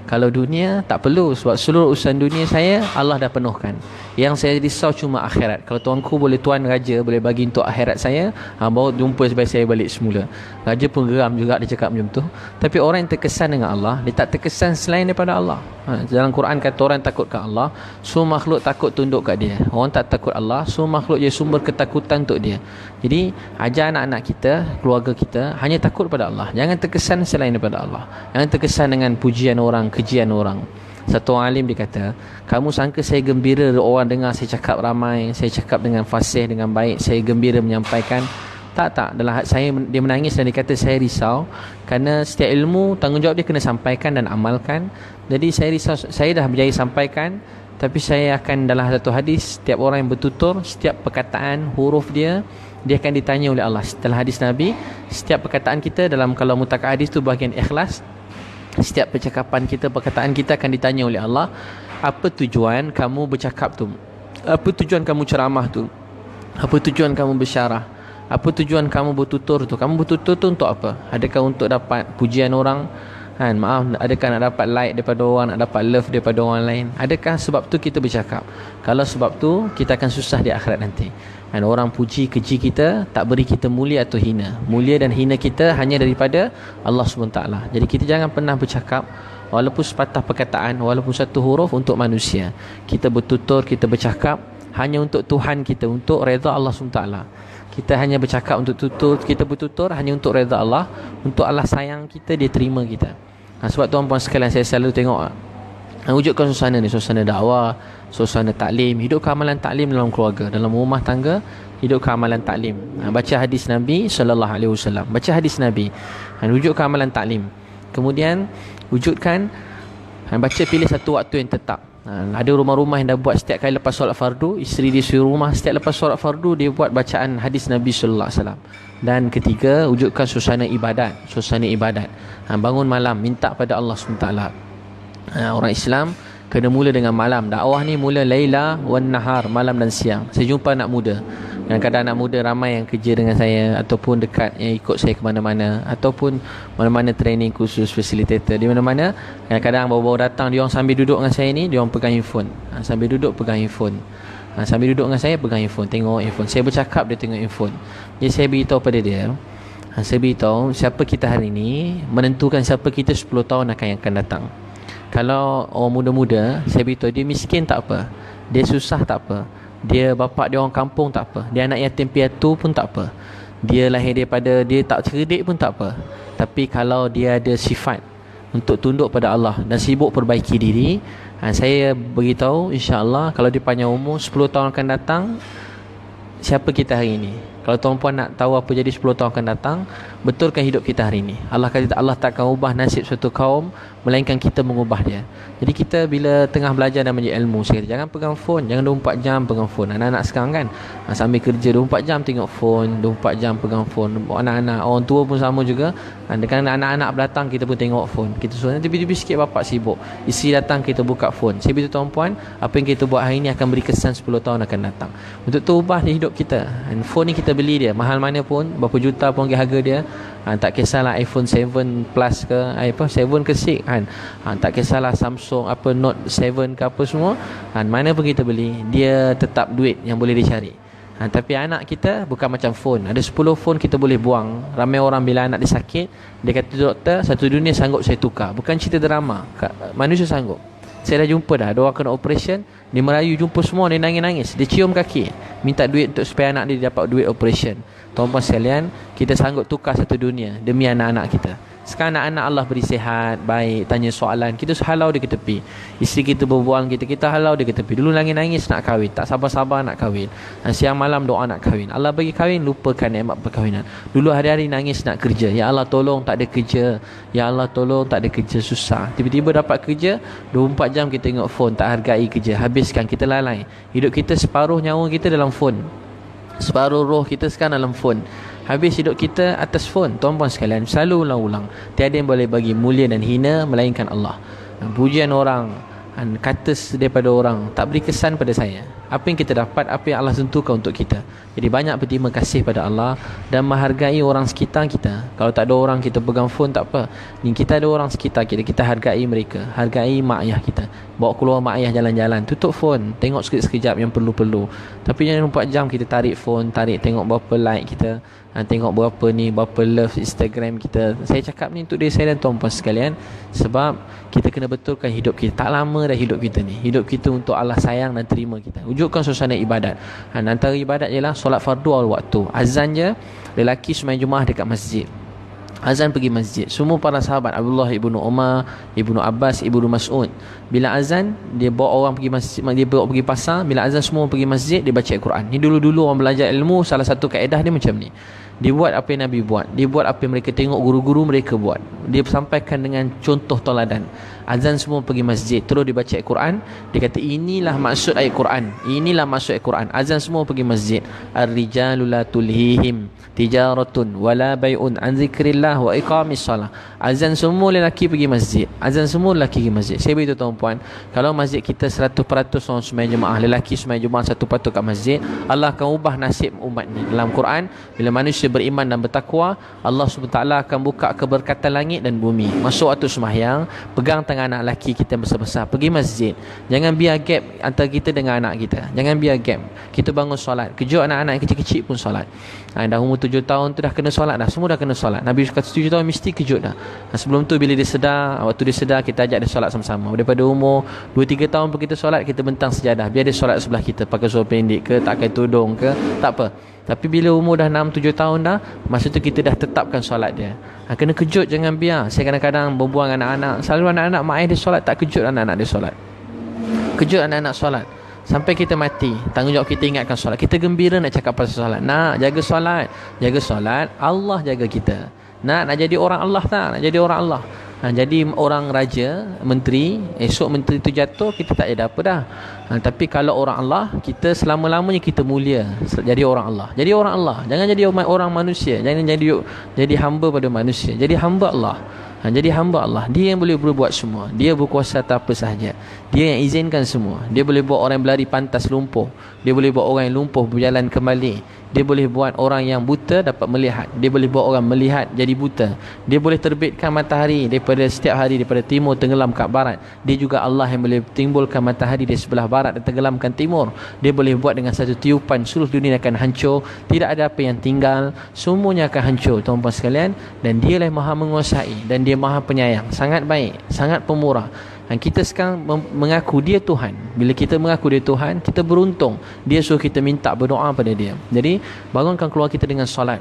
A: Kalau dunia tak perlu, sebab seluruh urusan dunia saya Allah dah penuhkan. Yang saya risau cuma akhirat. Kalau tuanku boleh, tuan raja boleh bagi untuk akhirat saya, bawa jumpa sampai saya balik semula. Raja pun geram juga dia cakap macam tu. Tapi orang yang terkesan dengan Allah, dia tak terkesan selain daripada Allah. Dalam Quran kata, orang takut ke Allah, semua makhluk takut tunduk kat dia. Orang tak takut Allah, semua makhluk jadi sumber ketakutan untuk dia. Jadi ajar anak-anak kita, keluarga kita, hanya takut pada Allah. Jangan terkesan selain daripada Allah. Jangan terkesan dengan pujian orang, kejian orang. Satu orang alim dia kata, kamu sangka saya gembira orang dengar saya cakap ramai, saya cakap dengan fasih, dengan baik, saya gembira menyampaikan? Tak. Dalam hati saya dia menangis dan dia kata, saya risau kerana setiap ilmu tanggungjawab dia kena sampaikan dan amalkan. Jadi saya risau, saya dah berjaya sampaikan, tapi saya akan, dalam satu hadis, setiap orang yang bertutur, setiap perkataan, huruf dia akan ditanya oleh Allah. Dalam hadis Nabi, setiap perkataan kita, dalam kalau mutakat hadis tu bahagian ikhlas, setiap percakapan kita, perkataan kita akan ditanya oleh Allah, apa tujuan kamu bercakap tu? Apa tujuan kamu ceramah tu? Apa tujuan kamu bersyarah? Apa tujuan kamu bertutur tu? Kamu bertutur tu untuk apa? Adakah untuk dapat pujian orang? Adakah nak dapat like daripada orang, nak dapat love daripada orang lain? Adakah sebab tu kita bercakap? Kalau sebab tu, kita akan susah di akhirat nanti. Orang puji, keji kita, tak beri kita mulia atau hina. Mulia dan hina kita hanya daripada Allah SWT. Jadi kita jangan pernah bercakap, walaupun sepatah perkataan, walaupun satu huruf, untuk manusia. Kita bertutur, kita bercakap hanya untuk Tuhan kita, untuk redha Allah SWT. Kita hanya bercakap untuk tutur, kita bertutur hanya untuk redha Allah, untuk Allah sayang kita, dia terima kita. Sebab tuan-puan sekalian, saya selalu tengok, wujudkan suasana ni, suasana dakwah, suasana taklim, hidupkan amalan taklim dalam keluarga, dalam rumah tangga, hidupkan amalan taklim. Baca hadis Nabi sallallahu alaihi wasallam, baca hadis Nabi, wujudkan amalan taklim. Kemudian wujudkan Baca pilih satu waktu yang tetap. Ada rumah-rumah yang dah buat setiap kali lepas solat fardu, isteri dia suruh rumah setiap lepas solat fardu dia buat bacaan hadis Nabi sallallahu alaihi wasallam. Dan ketiga, wujudkan suasana ibadat, bangun malam minta pada Allah SWT. Orang Islam kena mula dengan malam. Dakwah ni mula laila wan nahar, malam dan siang. Saya jumpa anak muda, kadang-kadang anak muda ramai yang kerja dengan saya ataupun dekat yang ikut saya ke mana-mana ataupun mana-mana training khusus facilitator di mana-mana. Kadang-kadang baru-baru datang dia orang sambil duduk dengan saya ni, dia orang pegang handphone. Sambil duduk pegang handphone. Sambil duduk dengan saya pegang handphone, tengok handphone. Saya bercakap dia tengok handphone. Jadi saya beritahu pada dia, saya beritahu siapa kita hari ni menentukan siapa kita 10 tahun yang akan datang. Kalau orang muda-muda, saya beritahu dia miskin tak apa, dia susah tak apa, dia bapak dia orang kampung tak apa, dia anak yatim piatu pun tak apa, dia lahir daripada dia tak cerdik pun tak apa. Tapi kalau dia ada sifat untuk tunduk pada Allah dan sibuk perbaiki diri, saya beritahu insya-Allah kalau dia panjang umur 10 tahun akan datang, siapa kita hari ini. Kalau tuan-puan nak tahu apa jadi 10 tahun akan datang, betulkan hidup kita hari ini. Allah kata Allah tak akan ubah nasib suatu kaum melainkan kita mengubah dia. Jadi kita bila tengah belajar dan menjadi ilmu, saya kata jangan pegang phone, jangan 24 jam pegang phone. Anak-anak sekarang kan sambil kerja 24 jam tengok phone, 24 jam pegang phone. Anak-anak, orang tua pun sama juga. Dengan anak-anak datang kita pun tengok phone. Kita suruh nanti tiba-tiba sikit bapak sibuk, isteri datang kita buka phone. Saya beritahu tuan-puan, apa yang kita buat hari ini akan beri kesan 10 tahun akan datang. Untuk tu ubah hidup kita. Phone ni kita beli dia mahal mana pun, berapa juta pun harga dia. Tak kisahlah iPhone 7 Plus ke 7 ke 6 kan. Tak kisahlah Samsung Note 7 ke apa semua. Mana pun kita beli, dia tetap duit yang boleh dicari. Tapi anak kita bukan macam phone. Ada 10 phone kita boleh buang. Ramai orang bila anak dia sakit, dia kata doktor, satu dunia sanggup saya tukar. Bukan cerita drama, manusia sanggup. Saya dah jumpa dah, ada orang kena operation, dia merayu jumpa semua, dia nangis-nangis, dia cium kaki, minta duit untuk supaya anak dia dapat duit operation. Tuan-tuan sekalian, kita sanggup tukar satu dunia demi anak-anak kita. Sekarang anak-anak Allah beri sihat, baik, tanya soalan, kita halau dia ke tepi. Isteri kita berbual kita halau dia ke tepi. Dulu nangis-nangis nak kahwin, tak sabar-sabar nak kahwin. Siang malam doa nak kahwin. Allah bagi kahwin, lupakan nikmat perkahwinan. Dulu hari-hari nangis nak kerja. Ya Allah tolong tak ada kerja. Ya Allah tolong tak ada kerja, susah. Tiba-tiba dapat kerja, 24 jam kita tengok phone, tak hargai kerja. Habiskan, kita lalai. Hidup kita separuh nyawa kita dalam phone. Separuh roh kita sekarang dalam phone. Habis hidup kita atas phone. Tuan-puan sekalian, selalu ulang-ulang, tiada yang boleh bagi mulia dan hina melainkan Allah. Pujian orang, kata daripada orang tak beri kesan pada saya. Apa yang kita dapat, apa yang Allah tentukan untuk kita. Jadi banyak berterima kasih pada Allah dan menghargai orang sekitar kita. Kalau tak ada orang, kita pegang phone tak apa. Ni kita ada orang sekitar kita, kita hargai mereka. Hargai mak ayah kita. Bawa keluar mak ayah jalan-jalan, tutup phone, tengok sekejap yang perlu-perlu. Tapi jangan 24 jam kita tarik phone, tengok berapa like kita, tengok berapa love Instagram kita. Saya cakap ni untuk diri saya dan tuan-puan sekalian, sebab kita kena betulkan hidup kita. Tak lama dah hidup kita ni. Hidup kita untuk Allah sayang dan terima kita. Wujudkan suasana ibadat. Antara ibadat ialah solat fardu awal waktu. Azan je, lelaki sembahyang Jumaat dekat masjid. Azan pergi masjid. Semua para sahabat, Abdullah ibnu Umar, Ibnu Abbas, Ibnu Mas'ud, bila azan dia bawa orang pergi masjid, dia bawa pergi pasar. Bila azan semua pergi masjid, dia baca Al-Quran. Ni dulu-dulu orang belajar ilmu, salah satu kaedah dia macam ni. Dia buat apa yang Nabi buat, dia buat apa yang mereka tengok guru-guru mereka buat. Dia sampaikan dengan contoh toladan. Azan semua pergi masjid, terus dia baca Al-Quran. Dia kata inilah maksud ayat Quran, inilah maksud Al-Quran. Azan semua pergi masjid. Ar-rijalu la tulhihim tijaratun wala bai'un an zikrillah wa iqamis salah. Azan semua lelaki pergi masjid. Azan semua lelaki pergi masjid. Saya beritahu tuan-puan, kalau masjid kita 100% orang sembahyang jemaah, lelaki sembahyang jemaah 1% kat masjid, Allah akan ubah nasib umat ni. Dalam Quran, bila manusia beriman dan bertakwa, Allah SWT akan buka keberkatan langit dan bumi. Masuk waktu sembahyang, pegang tangan anak lelaki kita yang besar-besar, pergi masjid. Jangan biar gap antara kita dengan anak kita. Jangan biar gap. Kita bangun solat, kejut anak-anak yang kecil-kecil pun solat. Dah umur 7 tahun tu dah kena solat dah. Semua dah kena solat. Nabi kata 7 tahun mesti kejut dah. Sebelum tu bila dia sedar, waktu dia sedar, kita ajak dia solat sama-sama. Daripada umur 2-3 tahun pun kita solat, kita bentang sejadah. Biar dia solat sebelah kita, pakai seluar pendek ke, tak pakai tudung ke, tak apa. Tapi bila umur dah 6-7 tahun dah, masa tu kita dah tetapkan solat dia. Kena kejut, jangan biar. Saya kadang-kadang berbual dengan anak-anak, selalu anak-anak mak ayah dia solat, tak kejut anak-anak dia solat. Kejut anak-anak solat sampai kita mati. Tanggungjawab kita ingatkan solat. Kita gembira nak cakap pasal solat. Nak jaga solat. Jaga solat, Allah jaga kita. Nak jadi orang Allah tak? Nak jadi orang Allah. Jadi orang raja, menteri, esok menteri tu jatuh, kita tak ada apa dah. Tapi kalau orang Allah, kita selama-lamanya kita mulia jadi orang Allah. Jadi orang Allah, jangan jadi orang manusia. Jangan jadi hamba pada manusia. Jadi hamba Allah. Jadi hamba Allah. Dia yang boleh berbuat semua. Dia berkuasa atas apa sahaja. Dia yang izinkan semua. Dia boleh buat orang berlari pantas lumpuh. Dia boleh buat orang yang lumpuh berjalan kembali. Dia boleh buat orang yang buta dapat melihat. Dia boleh buat orang melihat jadi buta. Dia boleh terbitkan matahari daripada setiap hari daripada timur tenggelam ke barat. Dia juga Allah yang boleh timbulkan matahari di sebelah barat dan tenggelamkan timur. Dia boleh buat dengan satu tiupan seluruh dunia akan hancur. Tidak ada apa yang tinggal. Semuanya akan hancur, tuan-tuan sekalian. Dan dialah yang maha menguasai. Dan dia maha penyayang. Sangat baik, sangat pemurah. Dan kita sekarang mengaku dia Tuhan. Bila kita mengaku dia Tuhan, kita beruntung. Dia suruh kita minta berdoa pada dia. Jadi bangunkan keluar kita dengan solat.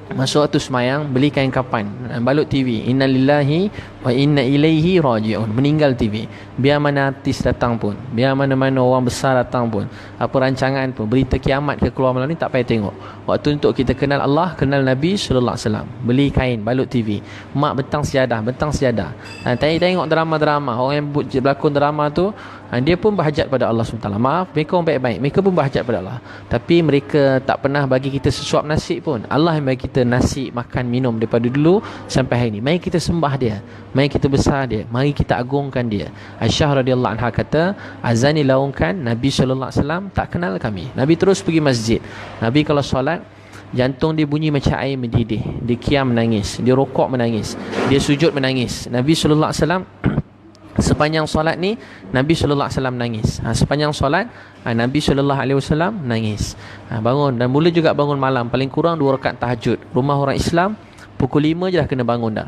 A: Masuk waktu semayang, beli kain kapan, balut TV, inna lillahi wa inna ilaihi raji'un. Meninggal TV. Biar mana artis datang pun, biar mana-mana orang besar datang pun, apa rancangan pun, berita kiamat ke keluar malam ni tak payah tengok. Waktu untuk kita kenal Allah, kenal Nabi sallallahu alaihi wasallam. Beli kain, balut TV. Mak bentang sejadah. Tengok drama-drama. Orang yang berlakon drama tu, dia pun berhajat pada Allah SWT. Maaf, mereka orang baik-baik, mereka pun berhajat pada Allah. Tapi mereka tak pernah bagi kita sesuap nasi pun. Allah yang bagi kita nasi, makan, minum daripada dulu sampai hari ini. Mari kita sembah dia, mari kita besar dia, mari kita agungkan dia. Aisyah radhiyallahu anha kata, azani laungkan Nabi SAW tak kenal kami. Nabi terus pergi masjid. Nabi kalau solat, jantung dia bunyi macam air mendidih. Dia kiam menangis, dia rokok menangis, dia sujud menangis. Nabi SAW sepanjang solat ni Nabi sallallahu alaihi wasallam nangis. Sepanjang solat Nabi sallallahu alaihi wasallam nangis. Bangun dan mula juga bangun malam, paling kurang 2 rakaat tahajud. Rumah orang Islam pukul 5 je dah kena bangun dah.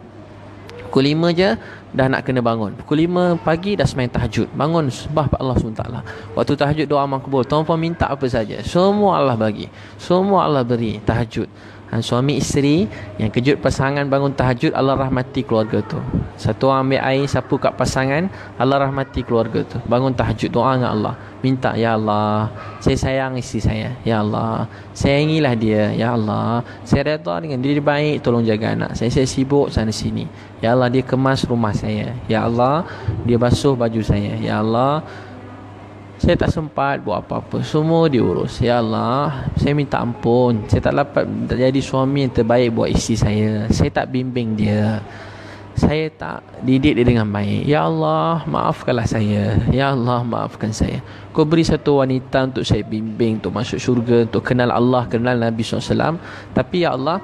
A: Pukul 5 je dah nak kena bangun. Pukul 5 pagi dah sembang tahajud. Bangun sembah pada Allah SWT. Waktu tahajud doa makbul. Tuan-tuan minta apa saja, semua Allah bagi, semua Allah beri. Tahajud, suami isteri yang kejut pasangan bangun tahajud, Allah rahmati keluarga tu. Satu orang ambil air sapu kat pasangan, Allah rahmati keluarga tu. Bangun tahajud, doa dengan Allah, minta, ya Allah, saya sayang isteri saya, ya Allah, sayangilah dia, ya Allah, saya redha dengan dia baik, tolong jaga anak saya sibuk sana sini, ya Allah, dia kemas rumah saya, ya Allah, dia basuh baju saya, ya Allah, saya tak sempat buat apa-apa, semua diurus, ya Allah, saya minta ampun, saya tak dapat jadi suami yang terbaik buat isteri saya tak bimbing dia, saya tak didik dia dengan baik, ya Allah, maafkanlah saya, ya Allah, maafkan saya. Kau beri satu wanita untuk saya bimbing, untuk masuk syurga, untuk kenal Allah, kenal Nabi SAW. Tapi ya Allah,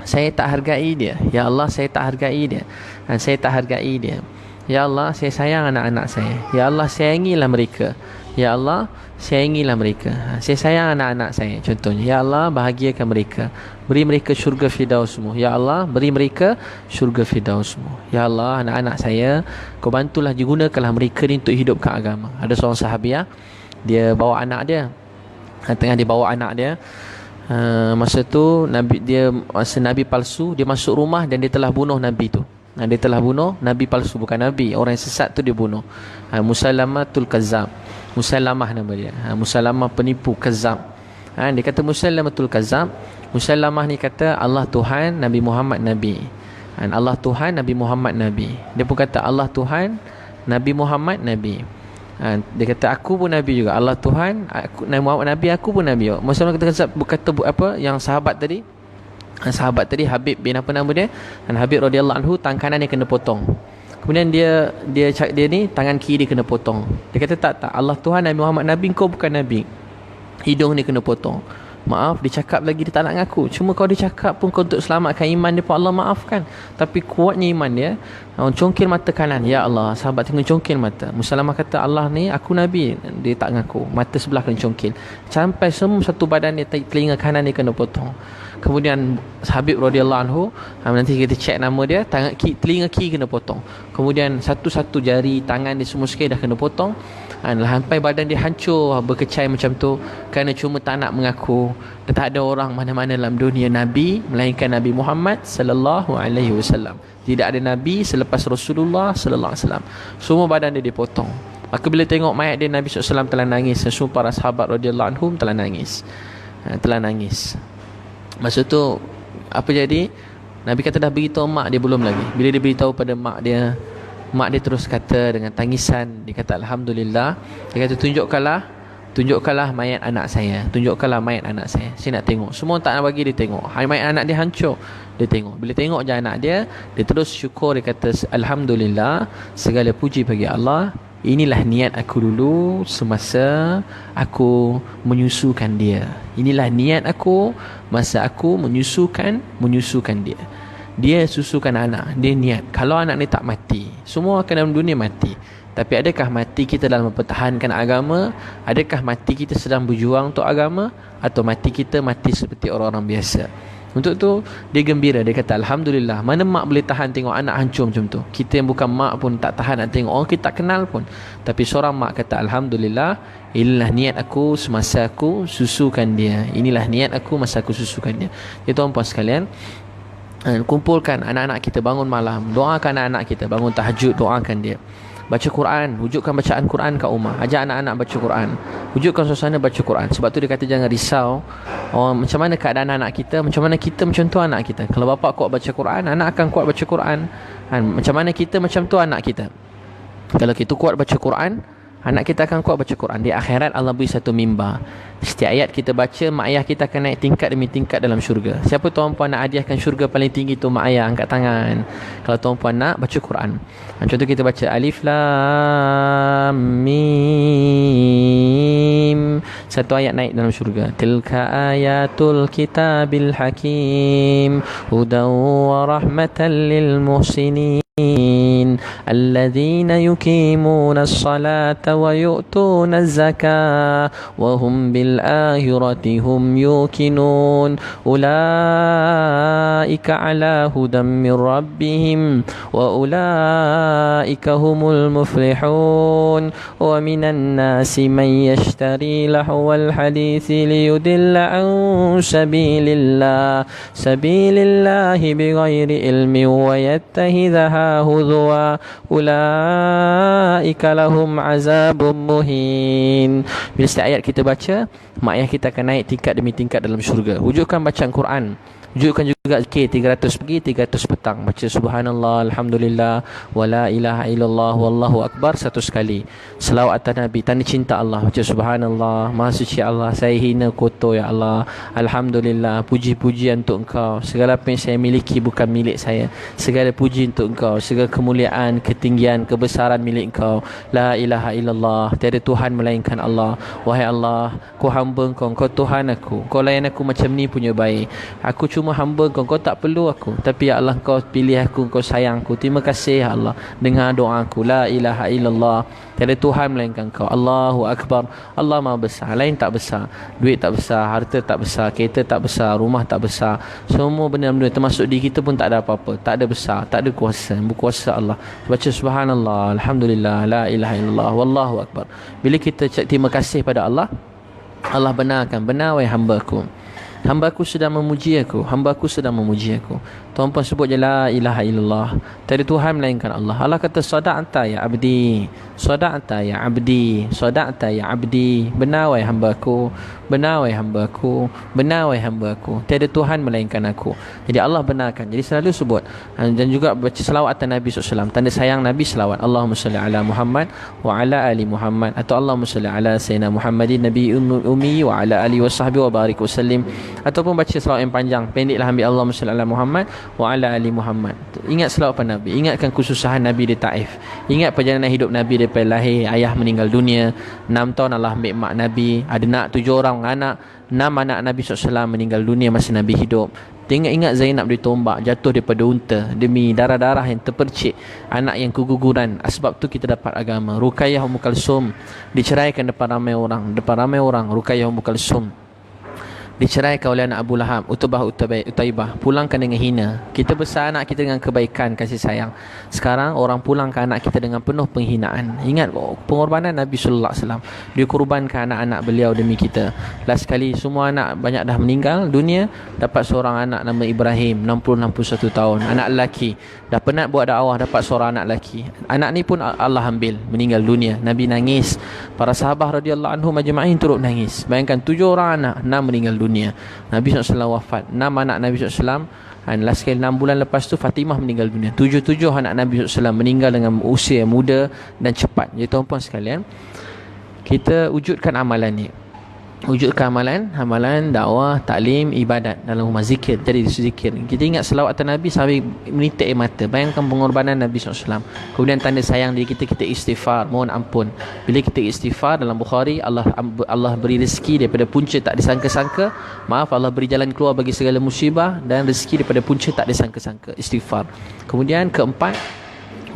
A: saya tak hargai dia, ya Allah, saya tak hargai dia, dan saya tak hargai dia. Ya Allah, saya sayang anak-anak saya, ya Allah, sayangilah mereka, ya Allah, sayangilah mereka. Saya sayang anak-anak saya contohnya, ya Allah, bahagiakan mereka, beri mereka syurga firdausmu, ya Allah, beri mereka syurga firdausmu, ya Allah, anak-anak saya kau bantulah, gunakanlah mereka ni untuk hidupkan agama. Ada seorang sahabiah, dia bawa anak dia, tengah dia bawa anak dia, masa tu masa Nabi palsu, dia masuk rumah dan dia telah bunuh Nabi tu. Dia telah bunuh Nabi palsu, bukan Nabi, orang yang sesat tu dia bunuh. Musailamatul Kazzab, Musailamah nama dia, Musailamah penipu, Kazzab. Dia kata Musailamatul Kazzab. Musailamah ni kata Allah Tuhan, Nabi Muhammad Nabi. Allah Tuhan, Nabi Muhammad Nabi. Dia pun kata Allah Tuhan, Nabi Muhammad Nabi. Dia kata aku pun Nabi juga, Allah Tuhan, Nabi Muhammad Nabi, aku pun Nabi. Musailamah kata apa yang sahabat tadi Habib bin apa nama dia, dan Habib radhiyallahu anhu tangan kanan dia kena potong. Kemudian dia ni tangan kiri dia kena potong. Dia kata tak, Allah Tuhan, Nabi Muhammad Nabi, kau bukan Nabi. Hidung dia kena potong. Maaf, dia cakap lagi dia tak nak ngaku. Cuma kalau dia cakap pun kau untuk selamatkan iman dia pun Allah maafkan. Tapi kuatnya iman dia, congkil mata kanan, ya Allah, sahabat tengok congkil mata. Musailamah kata Allah ni aku Nabi, dia tak ngaku, mata sebelah kena congkil. Sampai semua satu badan dia, telinga kanan dia kena potong. Kemudian Habib radhiyallahu anhu, nanti kita cek nama dia, telinga kiri kena potong. Kemudian satu-satu jari tangan dia semua sekali dah kena potong. Sampai badan dia hancur berkecai macam tu, kerana cuma tak nak mengaku dan tak ada orang mana-mana dalam dunia Nabi melainkan Nabi Muhammad sallallahu alaihi wasallam. Tidak ada Nabi selepas Rasulullah sallallahu alaihi wasallam. Semua badan dia dipotong. Maka bila tengok mayat dia, Nabi SAW telah nangis. Semua para sahabat radhiyallahu anhum telah nangis. Masa tu apa jadi? Nabi kata dah beritahu mak dia, belum lagi. Bila dia beritahu pada mak dia terus kata dengan tangisan, dia kata alhamdulillah. Dia kata tunjukkanlah mayat anak saya. Tunjukkanlah mayat anak saya. Saya nak tengok. Semua tak nak bagi dia tengok. Mayat anak dia hancur. Dia tengok. Bila tengok je anak dia terus syukur. Dia kata alhamdulillah, segala puji bagi Allah. Inilah niat aku dulu semasa aku menyusukan dia. Inilah niat aku masa aku menyusukan dia. Dia susukan anak, dia niat kalau anak ni tak mati, semua akan dalam dunia mati. Tapi adakah mati kita dalam mempertahankan agama? Adakah mati kita sedang berjuang untuk agama? Atau mati kita mati seperti orang-orang biasa? Untuk tu dia gembira, dia kata alhamdulillah. Mana mak boleh tahan tengok anak hancur macam tu? Kita yang bukan mak pun tak tahan nak tengok orang kita tak kenal pun. Tapi seorang mak kata alhamdulillah, inilah niat aku semasa aku susukan dia. Inilah niat aku masa aku susukan dia. Ya tuan-puan sekalian, kumpulkan anak-anak kita bangun malam, doakan anak-anak kita bangun tahajud, doakan dia. Baca Quran, wujudkan bacaan Quran kat rumah. Ajak anak-anak baca Quran. Wujudkan suasana baca Quran. Sebab tu dia kata jangan risau. Macam mana keadaan anak kita, macam mana kita macam tu anak kita. Kalau bapa kuat baca Quran, anak akan kuat baca Quran. Macam mana kita macam tu anak kita. Kalau kita kuat baca Quran, anak kita akan kuat baca Quran. Di akhirat Allah beri satu mimbar. Setiap ayat kita baca, mak ayah kita akan naik tingkat demi tingkat dalam syurga. Siapa tuan-puan nak hadiahkan syurga paling tinggi tu mak ayah? Angkat tangan. Kalau tuan-puan nak baca Quran. Contoh kita baca Alif Lam Mim. Satu ayat naik dalam syurga. Tilka ayatul kitabil hakim. Hudaw wa rahmatan lil muhsinin. الذين يقيمون الصلاة ويؤتون الزكاة وهم بالآخرة هم يوقنون أولئك على هدى من ربهم وأولئك هم المفلحون ومن الناس من يشتري لهو الحديث ليضل عن سبيل الله بغير علم ويتخذها هزوا ulaika lahum azabun muhin. Bila setiap ayat kita baca, mak ayah kita akan naik tingkat demi tingkat dalam syurga. Wujudkan bacaan Quran. Wujudkan juga zikir 300 pagi, 300 petang. Baca subhanallah, alhamdulillah, wala ilaha illallah, wallahu akbar 100 kali. Selawat atas Nabi, tanda cinta Allah. Baca subhanallah, maha suci Allah, saya hina kotor ya Allah. Alhamdulillah, puji-pujian untuk Engkau. Segala apa yang saya miliki bukan milik saya. Segala puji untuk Engkau. Segala kemuliaan, ketinggian, kebesaran milik Engkau. La ilaha illallah, tiada Tuhan melainkan Allah. Wahai Allah, Kau hamba Engkau, Kau Tuhan aku. Kau layan aku macam ni punya baik. Aku cuma hamba Kau, Kau tak perlu aku. Tapi ya Allah, Kau pilih aku, Kau sayang aku. Terima kasih ya Allah. Dengar doa aku. La ilaha illallah, tiada Tuhan melainkan Kau. Allahu Akbar. Allah maha besar, lain tak besar. Duit tak besar, harta tak besar, kereta tak besar, rumah tak besar. Semua benda-benda termasuk diri kita pun tak ada apa-apa. Tak ada besar, tak ada kuasa. Berkuasa Allah. Baca subhanallah, alhamdulillah, la ilaha illallah, wallahu akbar. Bila kita terima kasih pada Allah, Allah benarkan, benar wahai hamba-Ku. Hamba-Ku sedang memuji aku. Hamba-Ku sedang memuji aku. Tuan-puan sebut je la ilaha illallah. Tiada Tuhan melainkan Allah. Allah kata sadaqta ya abdi. Sadaqta ya abdi. Sadaqta ya abdi. Benar wahai hamba-Ku. Benar wahai hamba-Ku. Benar wahai hamba-Ku. Tiada Tuhan melainkan aku. Jadi Allah benarkan. Jadi selalu sebut. Dan juga baca selawat atas Nabi SAW. Tanda sayang Nabi selawat. Allahumma salli ala Muhammad wa ala ali Muhammad. Atau Allahumma salli ala Sayyidina Muhammadin Nabi Ummi wa ala alihi wa sahbihi wa barik wa sallim. Ataupun baca selawat yang panjang, pendeklah ambil Allahumma salli ala Muhammad wa ala ali Muhammad. Ingat selawat pada Nabi, ingatkan kesusahan Nabi di Taif, ingat perjalanan hidup Nabi daripada lahir, ayah meninggal dunia, 6 tahun Allah ambil mak Nabi, ada nak 7 orang anak, 6 anak Nabi SAW meninggal dunia masa Nabi hidup. Ingat Zainab ditombak, jatuh daripada unta demi darah-darah yang terpercik, anak yang keguguran. Sebab tu kita dapat agama. Ruqayyah Ummul Kalsum diceraikan depan ramai orang. Ruqayyah Ummul Kalsum diceraikan oleh anak Abu Lahab, Utaibah, pulangkan dengan hina. Kita besar anak kita dengan kebaikan, kasih sayang. Sekarang orang pulangkan anak kita dengan penuh penghinaan. Ingat pengorbanan Nabi sallallahu alaihi wasallam. Dia korbankan anak-anak beliau demi kita. Last kali semua anak banyak dah meninggal dunia, dapat seorang anak nama Ibrahim, 60-61 tahun, anak lelaki. Dah penat buat dakwah, dapat seorang anak lelaki. Anak ni pun Allah ambil, meninggal dunia. Nabi nangis. Para sahabat radhiyallahu anhum ajma'in turut nangis. Bayangkan 7 orang anak, 6 meninggal dunia. dunia. Nabi SAW wafat. 6 anak Nabi SAW, dan last sekali 6 bulan lepas tu Fatimah meninggal dunia. 7 anak Nabi SAW meninggal dengan usia muda dan cepat. Jadi tuan-tuan sekalian, kita wujudkan amalan ni. Wujudkan amalan dakwah, taklim, ibadat dalam rumah, zikir. Jadi zikir. Kita ingat selawat atas Nabi sampai menitik air mata. Bayangkan pengorbanan Nabi SAW. Kemudian tanda sayang diri kita, kita istighfar, mohon ampun. Bila kita istighfar, dalam Bukhari, Allah beri rezeki daripada punca tak disangka-sangka. Maaf, Allah beri jalan keluar bagi segala musibah, dan rezeki daripada punca tak disangka-sangka. Istighfar. Kemudian keempat,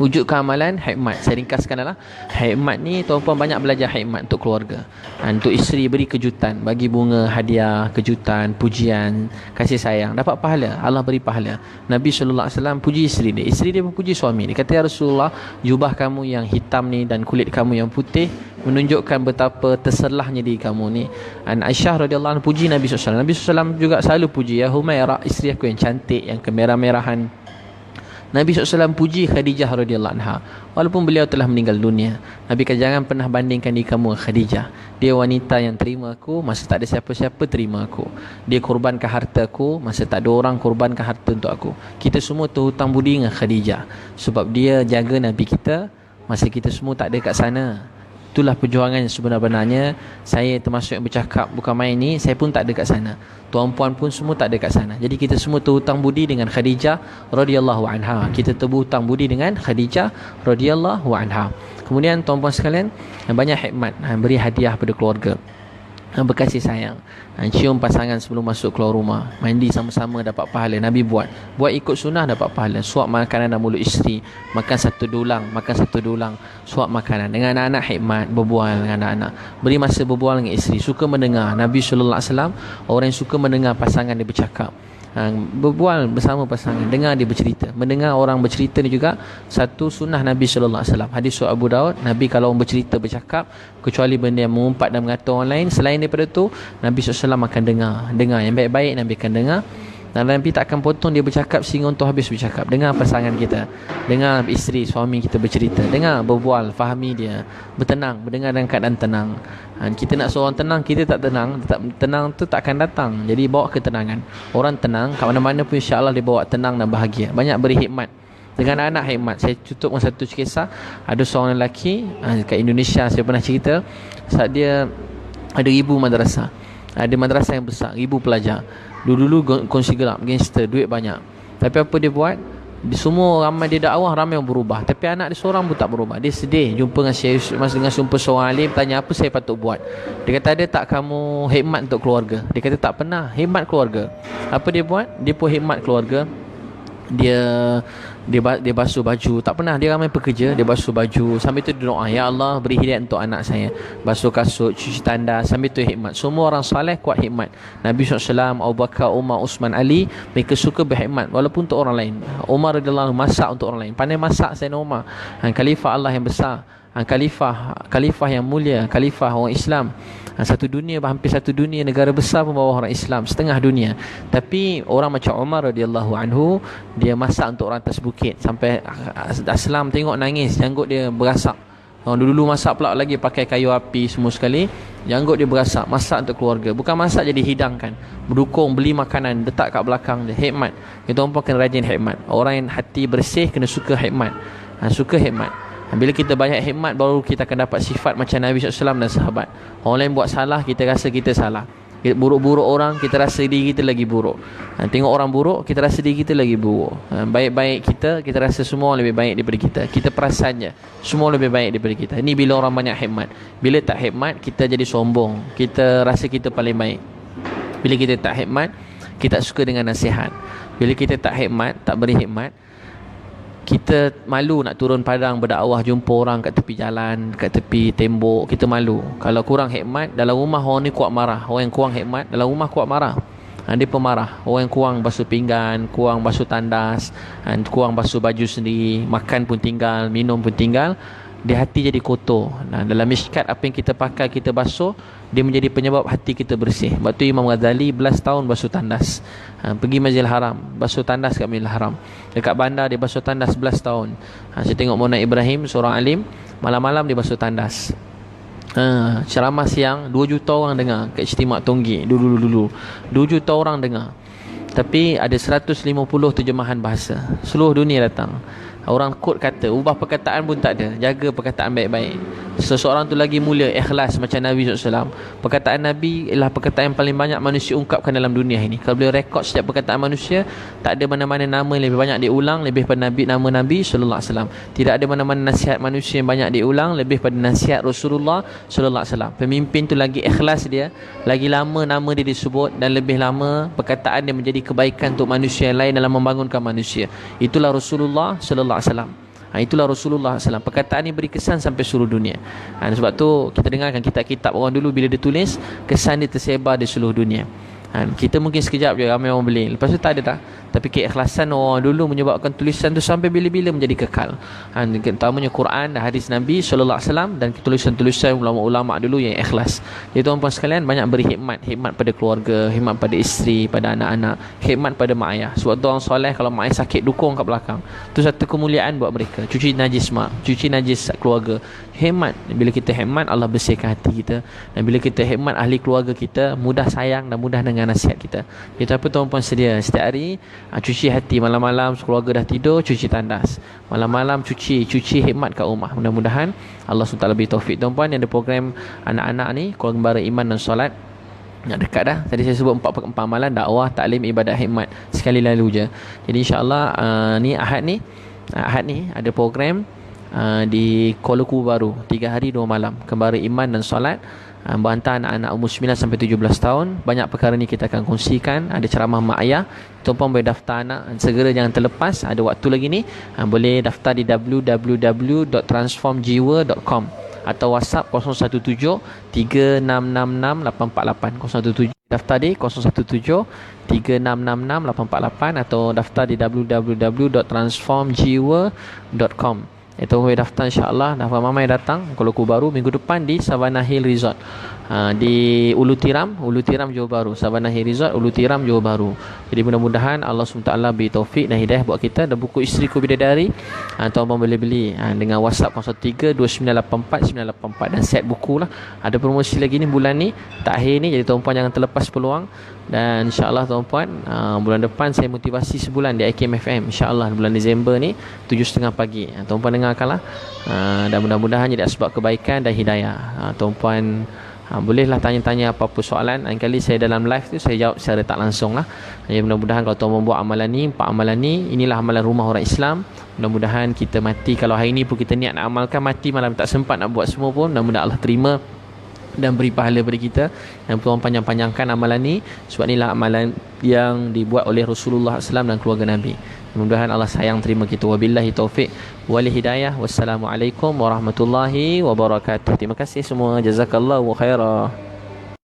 A: wujudkan amalan hikmat. Saya ringkaskan adalah hikmat ni, tuan-puan banyak belajar hikmat untuk keluarga. Untuk isteri, beri kejutan, bagi bunga, hadiah, kejutan, pujian, kasih sayang, dapat pahala. Allah beri pahala. Nabi SAW puji isteri dia, isteri dia pun puji suami dia. Kata, ya Rasulullah, jubah kamu yang hitam ni dan kulit kamu yang putih menunjukkan betapa terselahnya diri kamu ni. Dan Aisyah radhiyallahu anha puji Nabi SAW. Nabi SAW juga selalu puji, ya Humairah, isteri aku yang cantik, yang kemerah-merahan. Nabi SAW puji Khadijah radhiyallahu anha walaupun beliau telah meninggal dunia. Nabi kata, jangan pernah bandingkan diri kamu dengan Khadijah. Dia wanita yang terima aku masa tak ada siapa-siapa terima aku. Dia korbankan harta aku masa tak ada orang korbankan harta untuk aku. Kita semua terhutang budi dengan Khadijah sebab dia jaga Nabi kita masa kita semua tak ada kat sana. Itulah perjuangan yang sebenar-benarnya. Saya termasuk yang bercakap bukan main ni, saya pun tak ada kat sana. Tuan-puan pun semua tak ada kat sana. Jadi kita semua terhutang budi dengan Khadijah radhiyallahu anha. Kita terhutang budi dengan Khadijah radhiyallahu anha. Kemudian tuan-puan sekalian, banyak hikmat, beri hadiah pada keluarga, berkasih sayang, cium pasangan sebelum masuk keluar rumah, mandi sama-sama dapat pahala. Nabi buat ikut sunnah dapat pahala. Suap makanan dalam mulut isteri, makan satu dulang, suap makanan. Dengan anak-anak hikmat, berbual dengan anak-anak, beri masa berbual dengan isteri, suka mendengar. Nabi SAW orang yang suka mendengar pasangan dia bercakap. Berbual bersama pasangan, dengar dia bercerita. Mendengar orang bercerita ni juga satu sunnah Nabi SAW. Hadis surah Abu Daud, Nabi kalau orang bercerita, bercakap, kecuali benda yang mengumpat dan mengata orang lain, selain daripada tu Nabi SAW akan dengar yang baik-baik. Nabi akan dengar, dan Nabi tak akan potong dia bercakap sehingga untuk habis bercakap. Dengar pasangan kita, dengar isteri, suami kita bercerita, dengar, berbual, fahami dia, bertenang, berdengar dalam keadaan tenang. Kita nak seorang tenang, kita tak tenang, tenang tu tak akan datang. Jadi bawa ketenangan. Orang tenang kat mana-mana pun, insya-Allah dia bawa tenang dan bahagia. Banyak beri hikmat dengan anak hikmat. Saya tutup dengan satu kisah. Ada seorang lelaki kat Indonesia, saya pernah cerita, saat dia ada 1,000 madrasah. Ada madrasah yang besar, 1,000 pelajar. Dulu kongsi gelap, gangster, duit banyak. Tapi apa dia buat? Semua ramai dia dakwah, ramai yang berubah. Tapi anak dia seorang pun tak berubah. Dia sedih jumpa dengan Syekh Mas, dengan jumpa seorang alim, tanya apa saya patut buat. Dia kata, ada tak kamu hikmat untuk keluarga? Dia kata, tak pernah. Hikmat keluarga. Apa dia buat? Dia pun hikmat keluarga. Dia basuh baju. Tak pernah, dia ramai pekerja, dia basuh baju. Sambil tu dia doa, ya Allah beri hidayah untuk anak saya. Basuh kasut, cuci tandas. Sambil tu hikmat. Semua orang soleh kuat hikmat. Nabi SAW, Abu Bakar, Umar, Uthman, Ali, mereka suka berhikmat walaupun untuk orang lain. Umar radhiyallahu anhu masak untuk orang lain, pandai masak. Sayyidina Umar, khalifah Allah yang besar, khalifah yang mulia, khalifah orang Islam. Hampir satu dunia negara besar pun bawah orang Islam, setengah dunia. Tapi orang macam Umar radhiyallahu anhu, dia masak untuk orang atas bukit sampai Aslam tengok nangis, janggut dia berasak. Orang dulu masak pula lagi pakai kayu api semua sekali, janggut dia berasak. Masak untuk keluarga, bukan masak jadi hidangkan, berdukung, beli makanan, letak kat belakang dia. Hikmat. Kita orang kena rajin hikmat. Orang yang hati bersih kena suka hikmat. Suka hikmat. Bila kita banyak hikmat, baru kita akan dapat sifat macam Nabi SAW dan sahabat. Orang lain buat salah, kita rasa kita salah. Buruk-buruk orang, kita rasa diri kita lagi buruk. Tengok orang buruk, kita rasa diri kita lagi buruk. Baik-baik kita rasa semua lebih baik daripada kita. Kita perasan je, semua lebih baik daripada kita. Ini bila orang banyak hikmat. Bila tak hikmat, kita jadi sombong. Kita rasa kita paling baik. Bila kita tak hikmat, kita tak suka dengan nasihat. Bila kita tak hikmat, tak beri hikmat, kita malu nak turun padang berdakwah, jumpa orang kat tepi jalan, kat tepi tembok, kita malu. Kalau kurang hikmat, dalam rumah orang ni kuat marah. Orang yang kurang hikmat dalam rumah kuat marah. Dia pemarah. Orang yang kurang basuh pinggan, kurang basuh tandas, kurang basuh baju sendiri, makan pun tinggal, minum pun tinggal, dia hati jadi kotor. Dalam Mishkat, apa yang kita pakai, kita basuh, dia menjadi penyebab hati kita bersih. Sebab tu Imam Ghazali 11 tahun basuh tandas. Pergi Masjidil Haram, basuh tandas kat Masjidil Haram. Dekat bandar dia basuh tandas 11 tahun. Saya tengok Mona Ibrahim, seorang alim, malam-malam dia basuh tandas. Ceramah siang 2 juta orang dengar kat Ijtima' Tonggi dulu 2 juta orang dengar. Tapi ada 150 terjemahan bahasa. Seluruh dunia datang. Orang kod kata, ubah perkataan pun tak ada. Jaga perkataan baik-baik. Seseorang tu lagi mulia, ikhlas macam Nabi SAW. Perkataan Nabi ialah perkataan yang paling banyak manusia ungkapkan dalam dunia ini. Kalau boleh rekod setiap perkataan manusia, tak ada mana-mana nama yang lebih banyak diulang lebih pada nama Nabi SAW. Tidak ada mana-mana nasihat manusia yang banyak diulang lebih pada nasihat Rasulullah SAW. Pemimpin tu lagi ikhlas dia, lagi lama nama dia disebut, dan lebih lama perkataan dia menjadi kebaikan untuk manusia yang lain dalam membangunkan manusia. Itulah Rasulullah SAW. Itulah Rasulullah SAW. Perkataan ini beri kesan sampai seluruh dunia. Sebab tu kita dengarkan kitab-kitab orang dulu bila dia tulis, kesan dia tersebar di seluruh dunia. Kita mungkin sekejap je ramai orang beli, lepas tu tak ada dah. Tapi keikhlasan orang dulu menyebabkan tulisan tu sampai bila-bila menjadi kekal. Terutamanya Quran dan hadis Nabi SAW, dan tulisan-tulisan ulama-ulama dulu yang ikhlas. Jadi tuan-tuan sekalian, banyak beri hikmat pada keluarga, hikmat pada isteri, pada anak-anak, hikmat pada mak ayah. Sebab tu orang soleh kalau mak ayah sakit dukung kat belakang. Tu satu kemuliaan buat mereka. Cuci najis mak, cuci najis keluarga. Hikmat. Bila kita hikmat, Allah bersihkan hati kita. Dan bila kita hikmat ahli keluarga kita, mudah sayang dan mudah dengan nasihat kita. Kita apa tuan-puan sedia setiap hari cuci hati, malam-malam keluarga dah tidur cuci tandas, malam-malam cuci hikmat kat rumah. Mudah-mudahan Allah SWT lebih taufik. Tuan-puan, yang ada program anak-anak ni, keluarga kembara iman dan solat, nak dekat dah. Tadi saya sebut 4 amalan dakwah, taklim, ibadat, hikmat sekali lalu je. Jadi insya-Allah ni Ahad ni ada program di Kuala Lumpur baru 3 hari 2 malam, kembara iman dan solat, berhantar anak-anak umur 9 sampai 17 tahun. Banyak perkara ni kita akan kongsikan. Ada ceramah mak ayah. Tuan-puan boleh daftar anak, segera jangan terlepas. Ada waktu lagi ni. Boleh daftar di www.transformjiwa.com atau WhatsApp 017 3666 848 017. Daftar di 017 3666 848 atau daftar di www.transformjiwa.com. Itu boleh daftar insya-Allah. Daftar mamai datang Kuala Lumpur baru minggu depan di Savannah Hill Resort, di Ulu Tiram Johor Bahru. Savannah Hill Resort, Ulu Tiram, Johor Bahru. Jadi mudah-mudahan Allah SWT beri taufik dan hidayah buat kita. Dan buku Isteriku Bidadari tuan-tuan boleh beli dengan WhatsApp 03 2984 984, dan set buku lah. Ada promosi lagi ni bulan ni, takhir ni. Jadi tuan-puan jangan terlepas peluang. Dan insya-Allah tuan-puan, bulan depan saya motivasi sebulan di IKM FM, insya-Allah bulan Disember ni 7.30 pagi. Tuan-puan dengarkanlah, dan mudah-mudahan jadi sebab kebaikan dan hidayah. Tuan-puan bolehlah tanya-tanya apa-apa soalan. Lain kali saya dalam live tu saya jawab secara tak langsung lah. Jadi mudah-mudahan kalau tuan membuat amalan ni, 4 amalan ni, inilah amalan rumah orang Islam. Mudah-mudahan kita mati, kalau hari ni pun kita niat nak amalkan, mati malam tak sempat nak buat semua pun, mudah-mudahan Allah terima dan beri pahala bagi kita. Dan tuan panjang-panjangkan amalan ni, sebab inilah amalan yang dibuat oleh Rasulullah SAW dan keluarga Nabi. Mudah-mudahan Allah sayang terima kita. Wabillahi taufik wal hidayah. Wassalamualaikum warahmatullahi wabarakatuh. Terima kasih semua. Jazakallahu khairah.